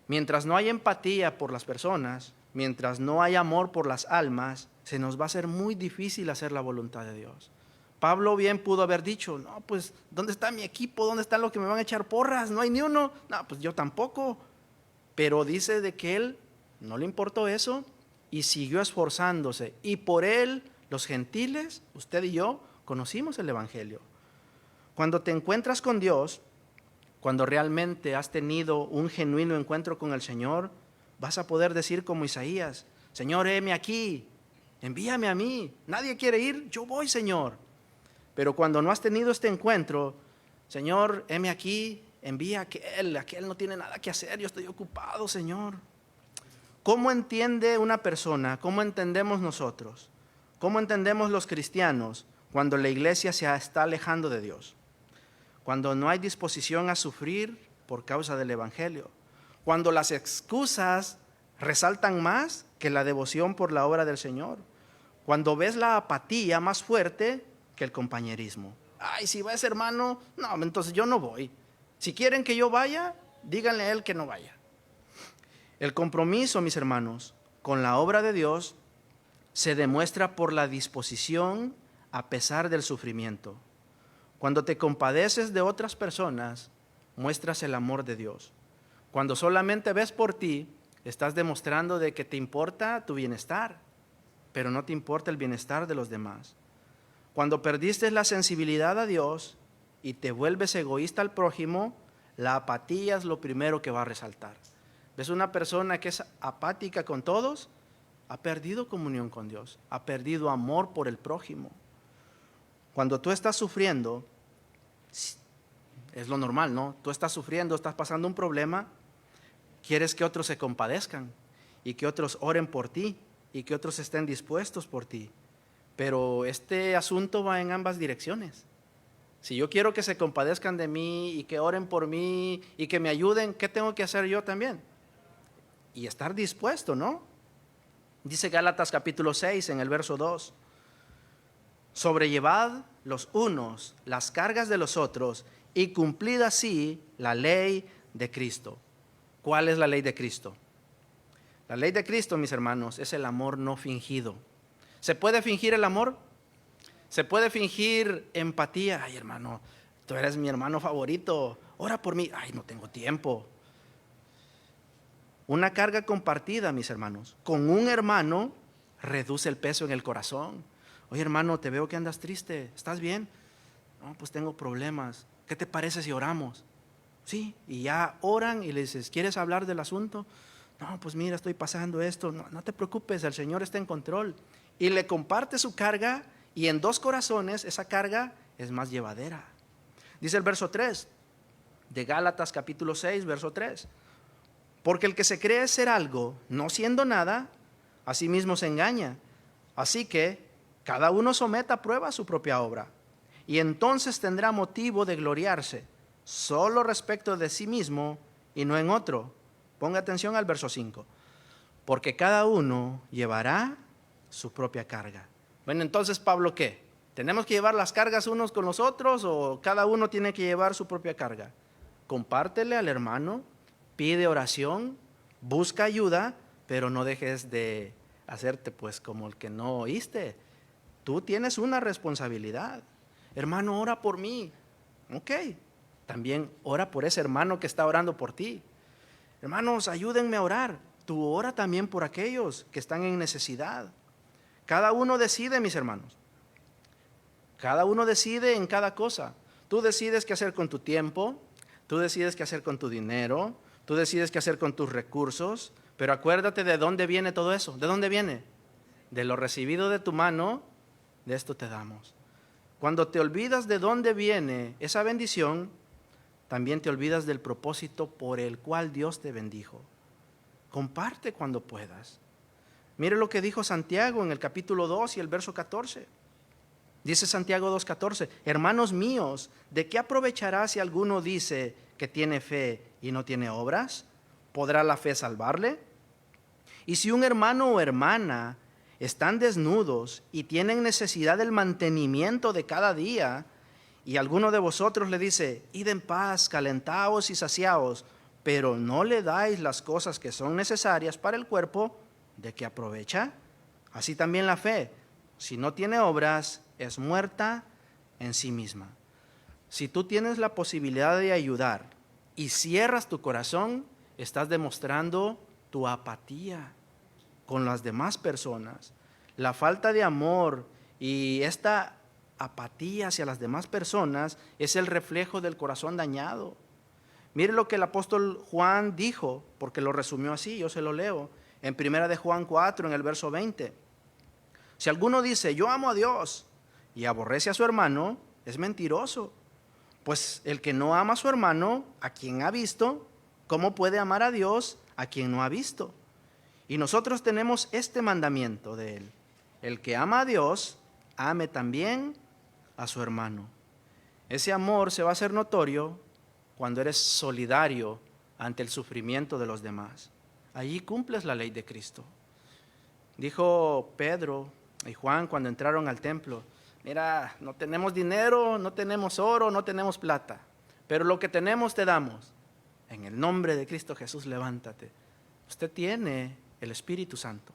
Mientras no hay empatía por las personas, mientras no hay amor por las almas, se nos va a hacer muy difícil hacer la voluntad de Dios. Pablo bien pudo haber dicho, no, pues, ¿dónde está mi equipo? ¿Dónde están los que me van a echar porras? No hay ni uno. No, pues yo tampoco. Pero dice de que él no le importó eso y siguió esforzándose. Y por él, los gentiles, usted y yo, conocimos el evangelio. Cuando te encuentras con Dios, cuando realmente has tenido un genuino encuentro con el Señor, vas a poder decir como Isaías, Señor, heme aquí, envíame a mí. Nadie quiere ir, yo voy, Señor. Pero cuando no has tenido este encuentro, Señor, heme aquí, envía a aquel no tiene nada que hacer, yo estoy ocupado, Señor. ¿Cómo entiende una persona? ¿Cómo entendemos nosotros? ¿Cómo entendemos los cristianos cuando la iglesia se está alejando de Dios? Cuando no hay disposición a sufrir por causa del evangelio. Cuando las excusas resaltan más que la devoción por la obra del Señor. Cuando ves la apatía más fuerte que el compañerismo. Ay, si va ese hermano, no, entonces yo no voy. Si quieren que yo vaya, díganle a él que no vaya. El compromiso, mis hermanos, con la obra de Dios se demuestra por la disposición a pesar del sufrimiento. Cuando te compadeces de otras personas, muestras el amor de Dios. Cuando solamente ves por ti, estás demostrando de que te importa tu bienestar, pero no te importa el bienestar de los demás. Cuando perdiste la sensibilidad a Dios y te vuelves egoísta al prójimo, la apatía es lo primero que va a resaltar. ¿Ves una persona que es apática con todos? Ha perdido comunión con Dios, ha perdido amor por el prójimo. Cuando tú estás sufriendo, es lo normal, ¿no? Tú estás sufriendo, estás pasando un problema, quieres que otros se compadezcan y que otros oren por ti y que otros estén dispuestos por ti. Pero este asunto va en ambas direcciones. Si yo quiero que se compadezcan de mí y que oren por mí y que me ayuden, ¿qué tengo que hacer yo también? Y estar dispuesto, ¿no? Dice Gálatas capítulo 6 en el verso 2. Sobrellevad los unos las cargas de los otros y cumplid así la ley de Cristo. ¿Cuál es la ley de Cristo? La ley de Cristo, mis hermanos, es el amor no fingido. ¿Se puede fingir el amor? ¿Se puede fingir empatía? Ay, hermano, tú eres mi hermano favorito, ora por mí. Ay, no tengo tiempo. Una carga compartida, mis hermanos, con un hermano reduce el peso en el corazón. Oye, hermano, te veo que andas triste, ¿estás bien? No, pues tengo problemas. ¿Qué te parece si oramos? Sí, y ya oran y le dices, ¿quieres hablar del asunto? No, pues mira, estoy pasando esto. No te preocupes, el Señor está en control. Y le comparte su carga y en dos corazones esa carga es más llevadera. Dice el verso 3 de Gálatas capítulo 6, verso 3. Porque el que se cree ser algo, no siendo nada, a sí mismo se engaña. Así que cada uno someta a prueba su propia obra. Y entonces tendrá motivo de gloriarse, solo respecto de sí mismo y no en otro. Ponga atención al verso 5. Porque cada uno llevará su propia carga. Bueno, entonces, Pablo, ¿qué? ¿Tenemos que llevar las cargas unos con los otros o cada uno tiene que llevar su propia carga? Compártele al hermano, pide oración, busca ayuda, pero no dejes de hacerte pues como el que no oíste. Tú tienes una responsabilidad. Hermano, ora por mí. Ok, también ora por ese hermano que está orando por ti. Hermanos, ayúdenme a orar. Tú ora también por aquellos que están en necesidad. Cada uno decide, mis hermanos. Cada uno decide en cada cosa. Tú decides qué hacer con tu tiempo, tú decides qué hacer con tu dinero, tú decides qué hacer con tus recursos, pero acuérdate de dónde viene todo eso. ¿De dónde viene? De lo recibido de tu mano, de esto te damos. Cuando te olvidas de dónde viene esa bendición, también te olvidas del propósito por el cual Dios te bendijo. Comparte cuando puedas. Mire lo que dijo Santiago en el capítulo 2 y el verso 14. Dice Santiago 2:14, hermanos míos, ¿de qué aprovechará si alguno dice que tiene fe y no tiene obras? ¿Podrá la fe salvarle? Y si un hermano o hermana están desnudos y tienen necesidad del mantenimiento de cada día, y alguno de vosotros le dice, id en paz, calentaos y saciaos, pero no le dais las cosas que son necesarias para el cuerpo, ¿de qué aprovecha? Así también la fe, si no tiene obras, es muerta en sí misma. Si tú tienes la posibilidad de ayudar y cierras tu corazón, estás demostrando tu apatía con las demás personas. La falta de amor y esta apatía hacia las demás personas es el reflejo del corazón dañado. Mire lo que el apóstol Juan dijo, porque lo resumió así, yo se lo leo, en 1 de Juan 4, en el verso 20. Si alguno dice, yo amo a Dios, y aborrece a su hermano, es mentiroso. Pues el que no ama a su hermano, a quien ha visto, ¿cómo puede amar a Dios a quien no ha visto? Y nosotros tenemos este mandamiento de él: el que ama a Dios, ame también a su hermano. Ese amor se va a hacer notorio cuando eres solidario ante el sufrimiento de los demás. Allí cumples la ley de Cristo. Dijo Pedro y Juan cuando entraron al templo: mira, no tenemos dinero, no tenemos oro, no tenemos plata, pero lo que tenemos te damos. En el nombre de Cristo Jesús, levántate. Usted tiene el Espíritu Santo.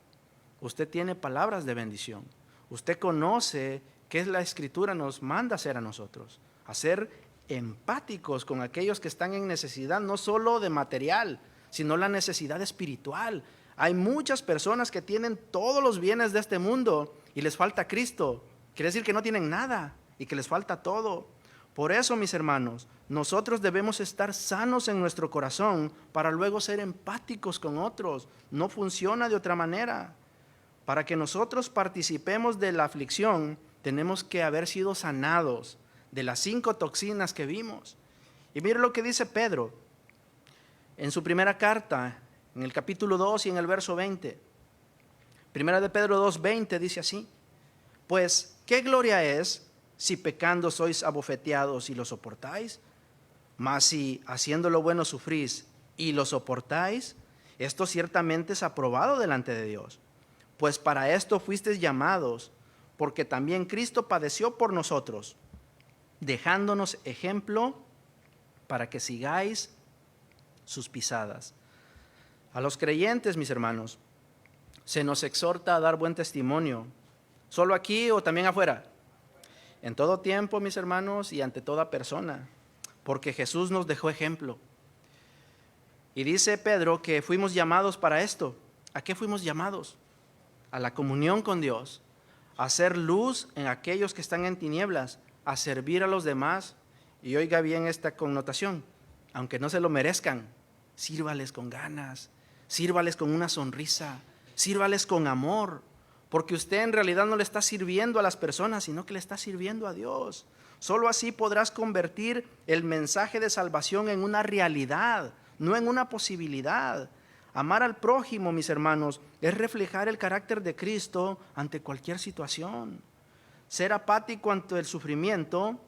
Usted tiene palabras de bendición. Usted conoce qué la Escritura nos manda hacer a nosotros: a ser empáticos con aquellos que están en necesidad, no solo de material, sino la necesidad espiritual. Hay muchas personas que tienen todos los bienes de este mundo y les falta Cristo. Quiere decir que no tienen nada y que les falta todo. Por eso, mis hermanos, nosotros debemos estar sanos en nuestro corazón para luego ser empáticos con otros. No funciona de otra manera. Para que nosotros participemos de la aflicción, tenemos que haber sido sanados de las 5 toxinas que vimos. Y mire lo que dice Pedro en su primera carta, en el capítulo 2 y en el verso 20. Primera de Pedro 2:20 dice así: pues, ¿qué gloria es si pecando sois abofeteados y lo soportáis? Mas si haciendo lo bueno sufrís y lo soportáis, esto ciertamente es aprobado delante de Dios. Pues para esto fuisteis llamados, porque también Cristo padeció por nosotros, dejándonos ejemplo para que sigáis sus pisadas. A los creyentes, mis hermanos, se nos exhorta a dar buen testimonio, ¿solo aquí o también afuera? En todo tiempo, mis hermanos, y ante toda persona, porque Jesús nos dejó ejemplo. Y dice Pedro que fuimos llamados para esto. ¿A qué fuimos llamados? A la comunión con Dios, a hacer luz en aquellos que están en tinieblas, a servir a los demás. Y oiga bien esta connotación: aunque no se lo merezcan, sírvales con ganas, sírvales con una sonrisa, sírvales con amor, porque usted en realidad no le está sirviendo a las personas, sino que le está sirviendo a Dios. Solo así podrás convertir el mensaje de salvación en una realidad, no en una posibilidad. Amar al prójimo, mis hermanos, es reflejar el carácter de Cristo ante cualquier situación. Ser apático ante el sufrimiento,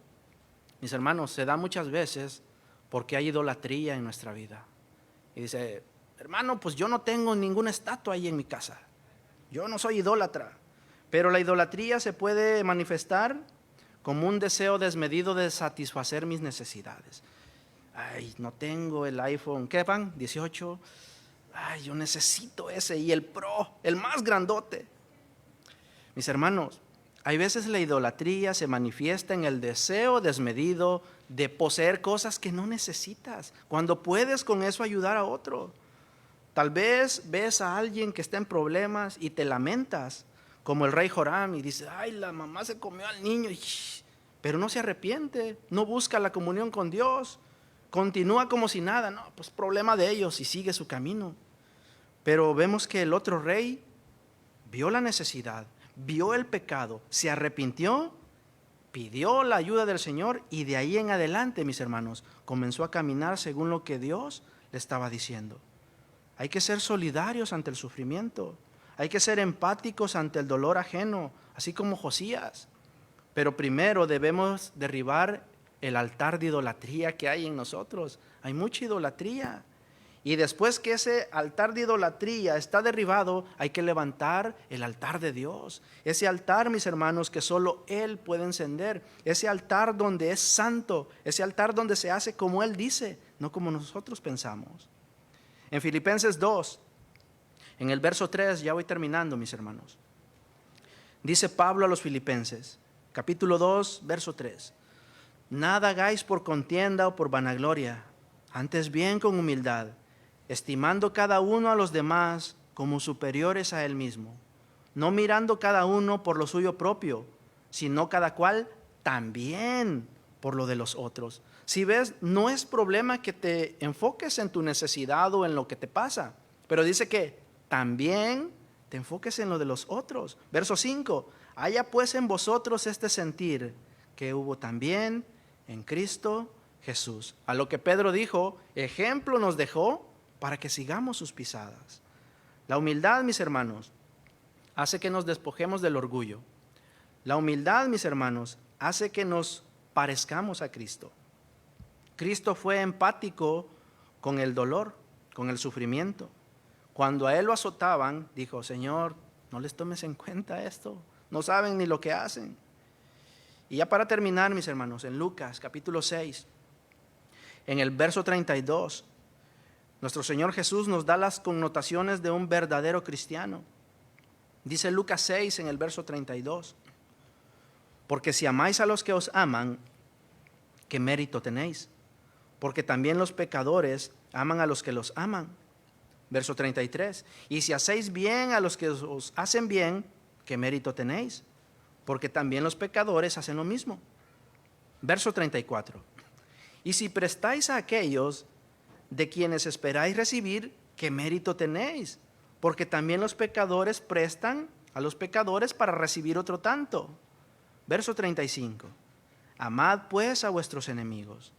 mis hermanos, se da muchas veces porque hay idolatría en nuestra vida. Y dice: hermano, pues yo no tengo ninguna estatua ahí en mi casa. Yo no soy idólatra. Pero la idolatría se puede manifestar como un deseo desmedido de satisfacer mis necesidades. Ay, no tengo el iPhone, ¿qué van? 18. Ay, yo necesito ese, y el Pro, el más grandote. Mis hermanos, hay veces la idolatría se manifiesta en el deseo desmedido de poseer cosas que no necesitas, cuando puedes con eso ayudar a otro. Tal vez ves a alguien que está en problemas y te lamentas, como el rey Joram, y dices: ay, la mamá se comió al niño, pero no se arrepiente, no busca la comunión con Dios, continúa como si nada. No, pues problema de ellos, y sigue su camino. Pero vemos que el otro rey vio la necesidad, vio el pecado, se arrepintió, pidió la ayuda del Señor, y de ahí en adelante, mis hermanos, comenzó a caminar según lo que Dios le estaba diciendo. Hay que ser solidarios ante el sufrimiento, hay que ser empáticos ante el dolor ajeno, así como Josías. Pero primero debemos derribar el altar de idolatría que hay en nosotros. Hay mucha idolatría. Y después que ese altar de idolatría está derribado, hay que levantar el altar de Dios. Ese altar, mis hermanos, que solo Él puede encender. Ese altar donde es santo, ese altar donde se hace como Él dice, no como nosotros pensamos. En Filipenses 2, en el verso 3, ya voy terminando, mis hermanos. Dice Pablo a los Filipenses, capítulo 2, verso 3. Nada hagáis por contienda o por vanagloria, antes bien con humildad, estimando cada uno a los demás como superiores a él mismo, no mirando cada uno por lo suyo propio, sino cada cual también por lo de los otros. Si ves, no es problema que te enfoques en tu necesidad o en lo que te pasa, pero dice que también te enfoques en lo de los otros. Verso 5, haya pues en vosotros este sentir que hubo también en Cristo Jesús. A lo que Pedro dijo, ejemplo nos dejó para que sigamos sus pisadas. La humildad, mis hermanos, hace que nos despojemos del orgullo. La humildad, mis hermanos, hace que nos parezcamos a Cristo. Cristo fue empático con el dolor, con el sufrimiento. Cuando a él lo azotaban, dijo, Señor, no les tomes en cuenta esto, no saben ni lo que hacen. Y ya para terminar, mis hermanos, en Lucas capítulo 6, en el verso 32, nuestro Señor Jesús nos da las connotaciones de un verdadero cristiano. Dice Lucas 6 en el verso 32, porque si amáis a los que os aman, ¿qué mérito tenéis? Porque también los pecadores aman a los que los aman. Verso 33, y si hacéis bien a los que os hacen bien, ¿qué mérito tenéis? Porque también los pecadores hacen lo mismo. Verso 34, y si prestáis a aquellos de quienes esperáis recibir, ¿qué mérito tenéis? Porque también los pecadores prestan a los pecadores para recibir otro tanto. Verso 35, amad pues a vuestros enemigos,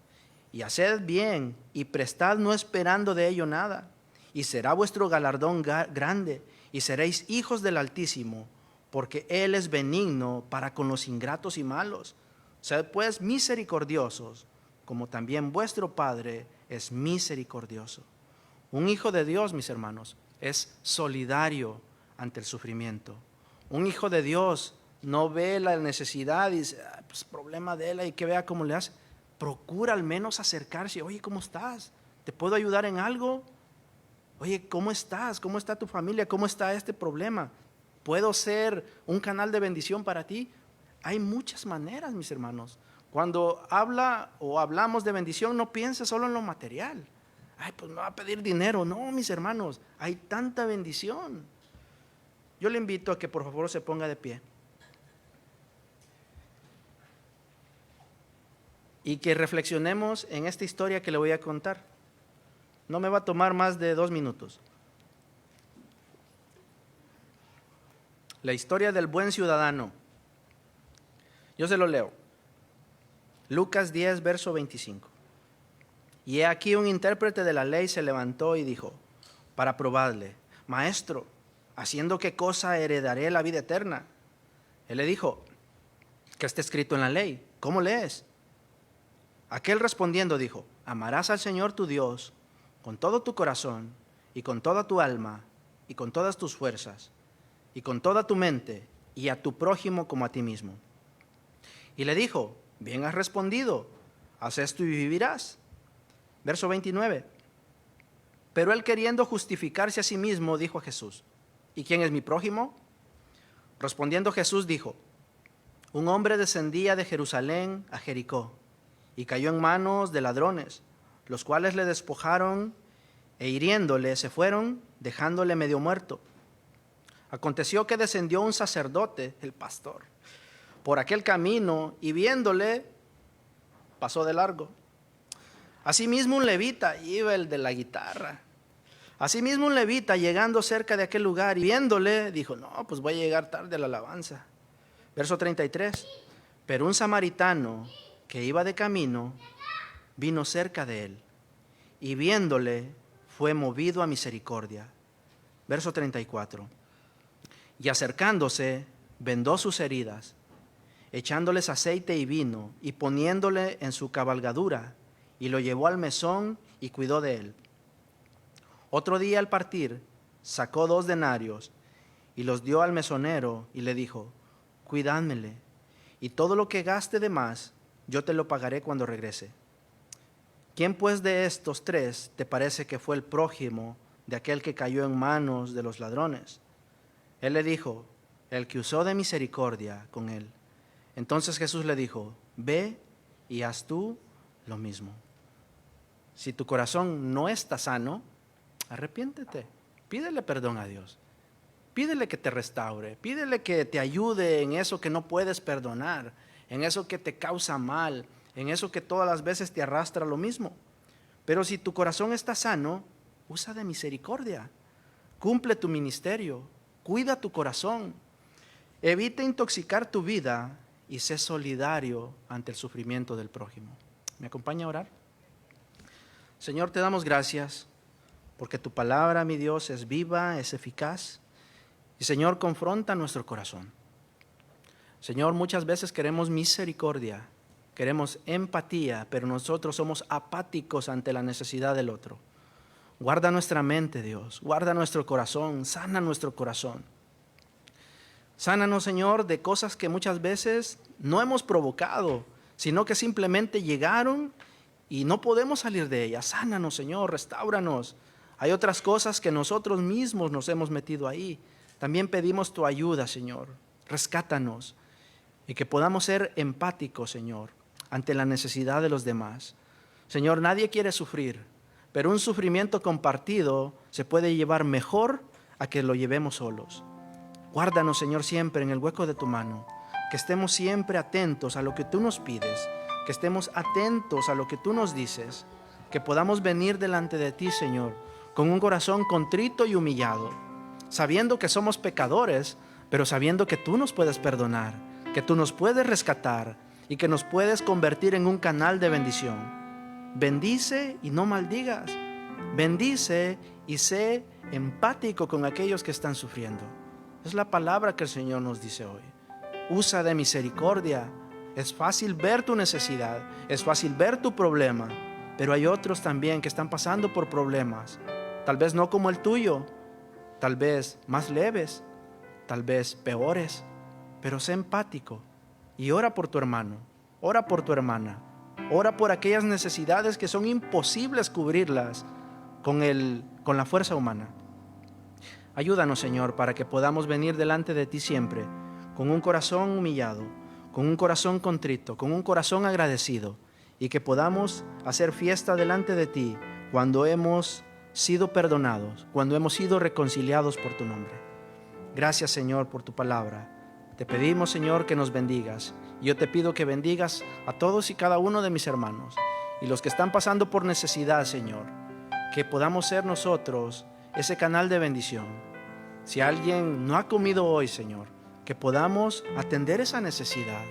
y haced bien, y prestad no esperando de ello nada, y será vuestro galardón grande, y seréis hijos del Altísimo, porque Él es benigno para con los ingratos y malos. Sed pues misericordiosos, como también vuestro Padre es misericordioso. Un hijo de Dios, mis hermanos, es solidario ante el sufrimiento. Un hijo de Dios no ve la necesidad y dice, pues problema de él, y que vea cómo le hace. Procura al menos acercarse. Oye, ¿cómo estás? ¿Te puedo ayudar en algo? Oye, ¿cómo estás? ¿Cómo está tu familia? ¿Cómo está este problema? ¿Puedo ser un canal de bendición para ti? Hay muchas maneras, mis hermanos. Cuando hablamos de bendición, no pienses solo en lo material. Ay, pues me va a pedir dinero. No, mis hermanos, hay tanta bendición. Yo le invito a que por favor se ponga de pie y que reflexionemos en esta historia que le voy a contar. No me va a tomar más de 2 minutos. La historia del buen ciudadano. Yo se lo leo. Lucas 10, verso 25. Y he aquí un intérprete de la ley se levantó y dijo, para probarle, Maestro, ¿haciendo qué cosa heredaré la vida eterna? Él le dijo, ¿qué está escrito en la ley? ¿Cómo lees? Aquel respondiendo dijo, amarás al Señor tu Dios con todo tu corazón y con toda tu alma y con todas tus fuerzas y con toda tu mente y a tu prójimo como a ti mismo. Y le dijo, bien has respondido, haz esto y vivirás. Verso 29. Pero él, queriendo justificarse a sí mismo, dijo a Jesús, ¿y quién es mi prójimo? Respondiendo Jesús dijo, un hombre descendía de Jerusalén a Jericó y cayó en manos de ladrones, los cuales le despojaron e hiriéndole se fueron, dejándole medio muerto. Aconteció que descendió un sacerdote, el pastor, por aquel camino y viéndole, pasó de largo. Asimismo un levita, iba el de la guitarra. Asimismo un levita, llegando cerca de aquel lugar y viéndole, dijo, no, pues voy a llegar tarde a la alabanza. Verso 33. Pero un samaritano que iba de camino, vino cerca de él y viéndole, fue movido a misericordia. Verso 34. Y acercándose, vendó sus heridas, echándoles aceite y vino, y poniéndole en su cabalgadura, y lo llevó al mesón y cuidó de él. Otro día al partir, sacó 2 denarios, y los dio al mesonero, y le dijo, cuidádmele, y todo lo que gaste de más, yo te lo pagaré cuando regrese. ¿Quién pues de estos tres te parece que fue el prójimo de aquel que cayó en manos de los ladrones? Él le dijo, el que usó de misericordia con él. Entonces Jesús le dijo, ve y haz tú lo mismo. Si tu corazón no está sano, arrepiéntete, pídele perdón a Dios. Pídele que te restaure, pídele que te ayude en eso que no puedes perdonar, en eso que te causa mal, en eso que todas las veces te arrastra lo mismo. Pero si tu corazón está sano, usa de misericordia, cumple tu ministerio, cuida tu corazón, evita intoxicar tu vida y sé solidario ante el sufrimiento del prójimo. ¿Me acompaña a orar? Señor, te damos gracias porque tu palabra, mi Dios, es viva, es eficaz. Y Señor, confronta nuestro corazón. Señor, muchas veces queremos misericordia, queremos empatía, pero nosotros somos apáticos ante la necesidad del otro. Guarda nuestra mente, Dios, guarda nuestro corazón, sana nuestro corazón. Sánanos, Señor, de cosas que muchas veces no hemos provocado, sino que simplemente llegaron y no podemos salir de ellas. Sánanos, Señor, restáuranos. Hay otras cosas que nosotros mismos nos hemos metido ahí. También pedimos tu ayuda, Señor. Rescátanos y que podamos ser empáticos, Señor, ante la necesidad de los demás. Señor, nadie quiere sufrir, pero un sufrimiento compartido se puede llevar mejor a que lo llevemos solos. Guárdanos, Señor, siempre en el hueco de tu mano, que estemos siempre atentos a lo que tú nos pides, que estemos atentos a lo que tú nos dices, que podamos venir delante de ti, Señor, con un corazón contrito y humillado, sabiendo que somos pecadores, pero sabiendo que tú nos puedes perdonar, que tú nos puedes rescatar y que nos puedes convertir en un canal de bendición. Bendice y no maldigas. Bendice y sé empático con aquellos que están sufriendo. Es la palabra que el Señor nos dice hoy. Usa de misericordia. Es fácil ver tu necesidad, es fácil ver tu problema, pero hay otros también que están pasando por problemas, tal vez no como el tuyo, tal vez más leves, tal vez peores, pero sé empático y ora por tu hermano, ora por tu hermana, ora por aquellas necesidades que son imposibles cubrirlas con la fuerza humana. Ayúdanos, Señor, para que podamos venir delante de ti siempre con un corazón humillado, con un corazón contrito, con un corazón agradecido, y que podamos hacer fiesta delante de ti cuando hemos sido perdonados, cuando hemos sido reconciliados por tu nombre. Gracias, Señor, por tu palabra. Te pedimos, Señor, que nos bendigas. Yo te pido que bendigas a todos y cada uno de mis hermanos y los que están pasando por necesidad, Señor, que podamos ser nosotros ese canal de bendición. Si alguien no ha comido hoy, Señor, que podamos atender esa necesidad.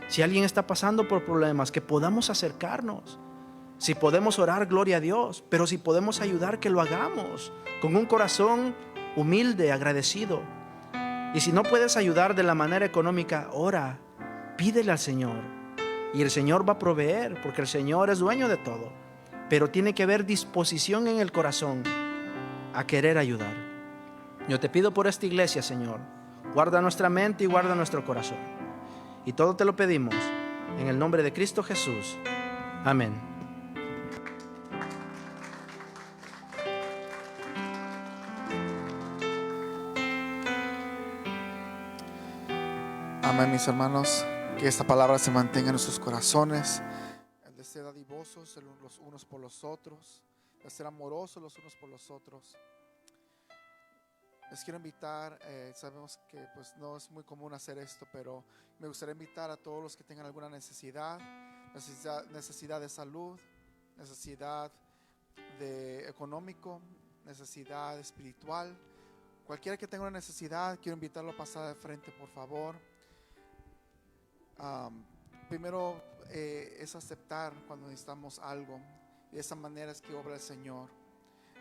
Si alguien está pasando por problemas, que podamos acercarnos. Si podemos orar, gloria a Dios, pero si podemos ayudar, que lo hagamos con un corazón humilde, agradecido. Y si no puedes ayudar de la manera económica, ora, pídele al Señor y el Señor va a proveer, porque el Señor es dueño de todo, pero tiene que haber disposición en el corazón a querer ayudar. Yo te pido por esta iglesia, Señor, guarda nuestra mente y guarda nuestro corazón. Y todo te lo pedimos en el nombre de Cristo Jesús. Amén. Amén, mis hermanos. Que esta palabra se mantenga en nuestros corazones. El de ser dadivosos los unos por los otros, de ser amorosos los unos por los otros. Les quiero invitar, sabemos que pues no es muy común hacer esto, pero me gustaría invitar a todos los que tengan alguna necesidad de salud, necesidad de económico, necesidad espiritual. Cualquiera que tenga una necesidad, quiero invitarlo a pasar al frente, por favor. Primero es aceptar cuando necesitamos algo, y de esa manera es que obra el Señor.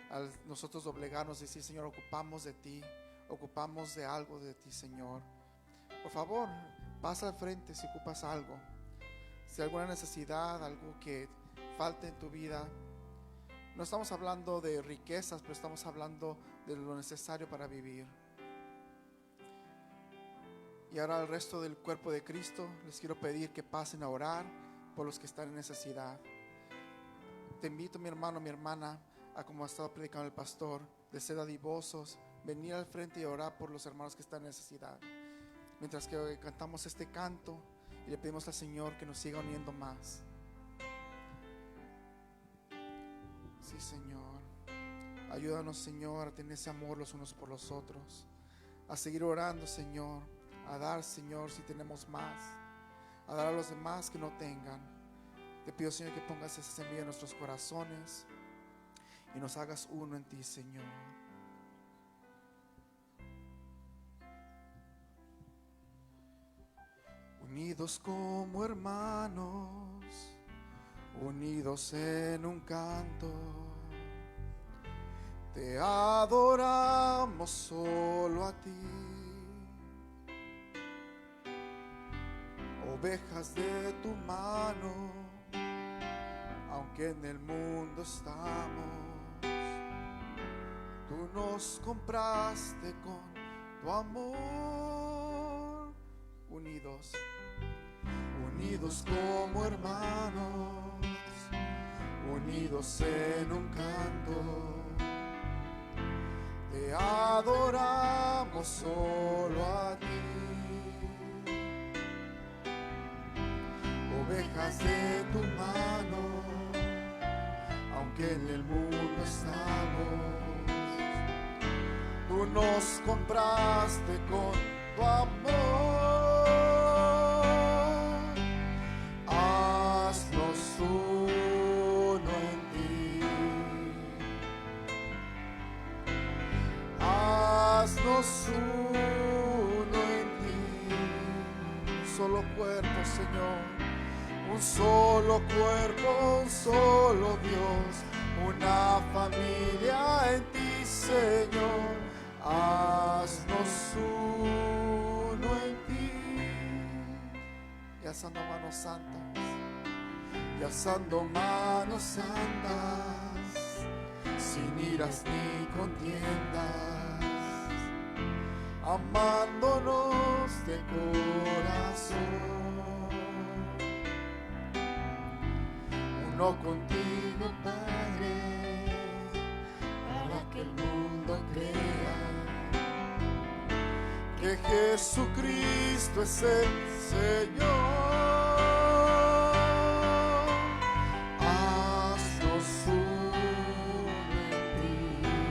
Al nosotros doblegarnos y decir: Señor, ocupamos de ti, ocupamos de algo de ti, Señor. Por favor, pasa al frente si ocupas algo. Si hay alguna necesidad, algo que falte en tu vida. No estamos hablando de riquezas, pero estamos hablando de lo necesario para vivir. Y ahora al resto del cuerpo de Cristo les quiero pedir que pasen a orar por los que están en necesidad. Te invito, mi hermano, mi hermana, a como ha estado predicando el pastor, de ser dadivosos, venir al frente y orar por los hermanos que están en necesidad. Mientras que hoy cantamos este canto y le pedimos al Señor que nos siga uniendo más. Sí, Señor. Ayúdanos, Señor, a tener ese amor los unos por los otros. A seguir orando, Señor. A dar, Señor, si tenemos más. A dar a los demás que no tengan. Te pido, Señor, que pongas esa semilla en nuestros corazones y nos hagas uno en ti, Señor. Unidos como hermanos, unidos en un canto, te adoramos solo a ti. Ovejas de tu mano, aunque en el mundo estamos, tú nos compraste con tu amor. Unidos, unidos como hermanos, unidos en un canto, te adoramos solo a ti. Ovejas de tu mano, aunque en el mundo estamos, tú nos compraste con tu amor. Haznos uno en ti, haznos uno en ti. Un solo cuerpo, Señor, un solo cuerpo, un solo Dios, una familia en ti, Señor. Haznos uno en ti. Y alzando manos santas, y alzando manos santas, sin iras ni contiendas, amándonos de corazón. Uno contigo, Padre, para que el mundo crea que Jesucristo es el Señor. Haznos uno en ti,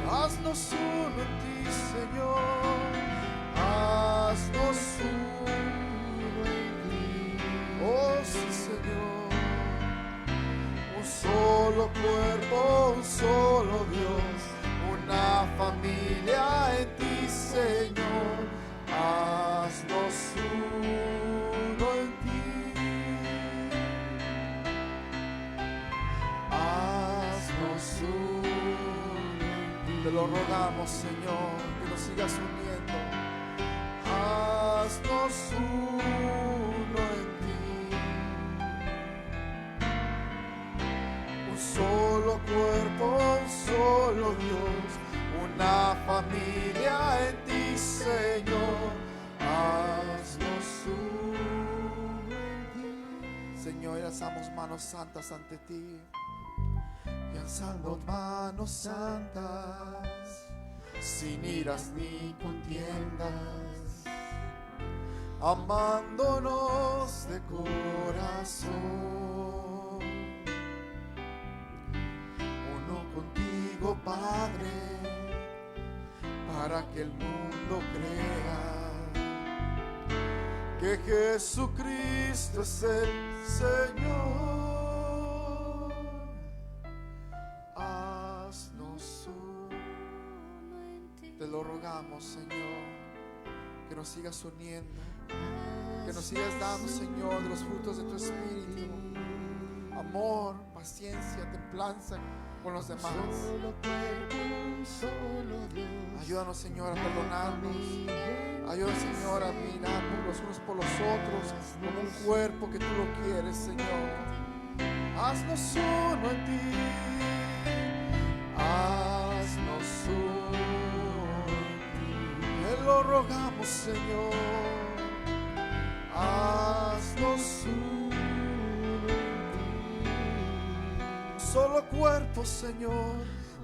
haznos uno en ti, Señor. Haznos uno en ti, oh sí, Señor. Un solo cuerpo, un solo Dios, una familia en ti, Señor. Haznos uno en ti. Haznos uno en ti. Te lo rogamos, Señor, que nos sigas uniendo. Haznos uno en ti. Un solo cuerpo, un solo Dios, una familia en ti, Señor. Haznos uno en ti. Señor, alzamos manos santas ante ti. Y alzando manos santas, sin iras ni contiendas, amándonos de corazón. Uno contigo, Padre, para que el mundo crea que Jesucristo es el Señor. Haznos uno en ti. Te lo rogamos, Señor, que nos sigas uniendo, que nos sigas dando, Señor, de los frutos de tu Espíritu: amor, paciencia, templanza con los demás. Ayúdanos, Señor, a perdonarnos. Ayúdanos, Señor, a mirar los unos por los otros como un cuerpo que tú lo quieres, Señor. Haznos uno en ti. Haznos uno en ti. Te lo rogamos, Señor. Haznos uno en ti. solo cuerpo, Señor,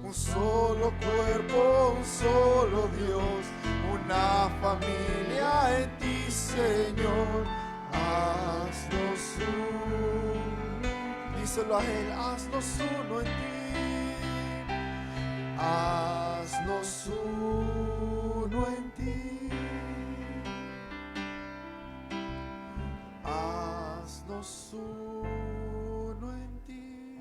un solo cuerpo, un solo Dios, una familia en ti, Señor. Haznos uno, díselo a Él, haznos uno en ti, haznos uno en ti, haznos uno en ti.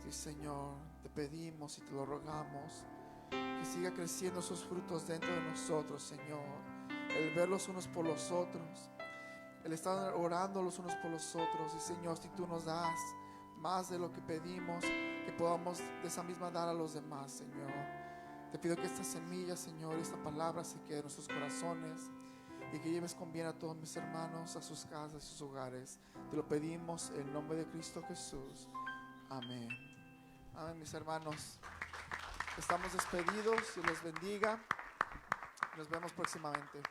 Sí, Señor, te pedimos y te lo rogamos, que siga creciendo esos frutos dentro de nosotros, Señor. El ver los unos por los otros, el estar orando los unos por los otros. Y Señor, si tú nos das más de lo que pedimos, que podamos de esa misma dar a los demás, Señor. Te pido que esta semilla, Señor, esta palabra se quede en nuestros corazones, y que lleves con bien a todos mis hermanos a sus casas y sus hogares. Te lo pedimos en el nombre de Cristo Jesús. Amén. Amén, mis hermanos. Estamos despedidos. Dios los bendiga. Nos vemos próximamente.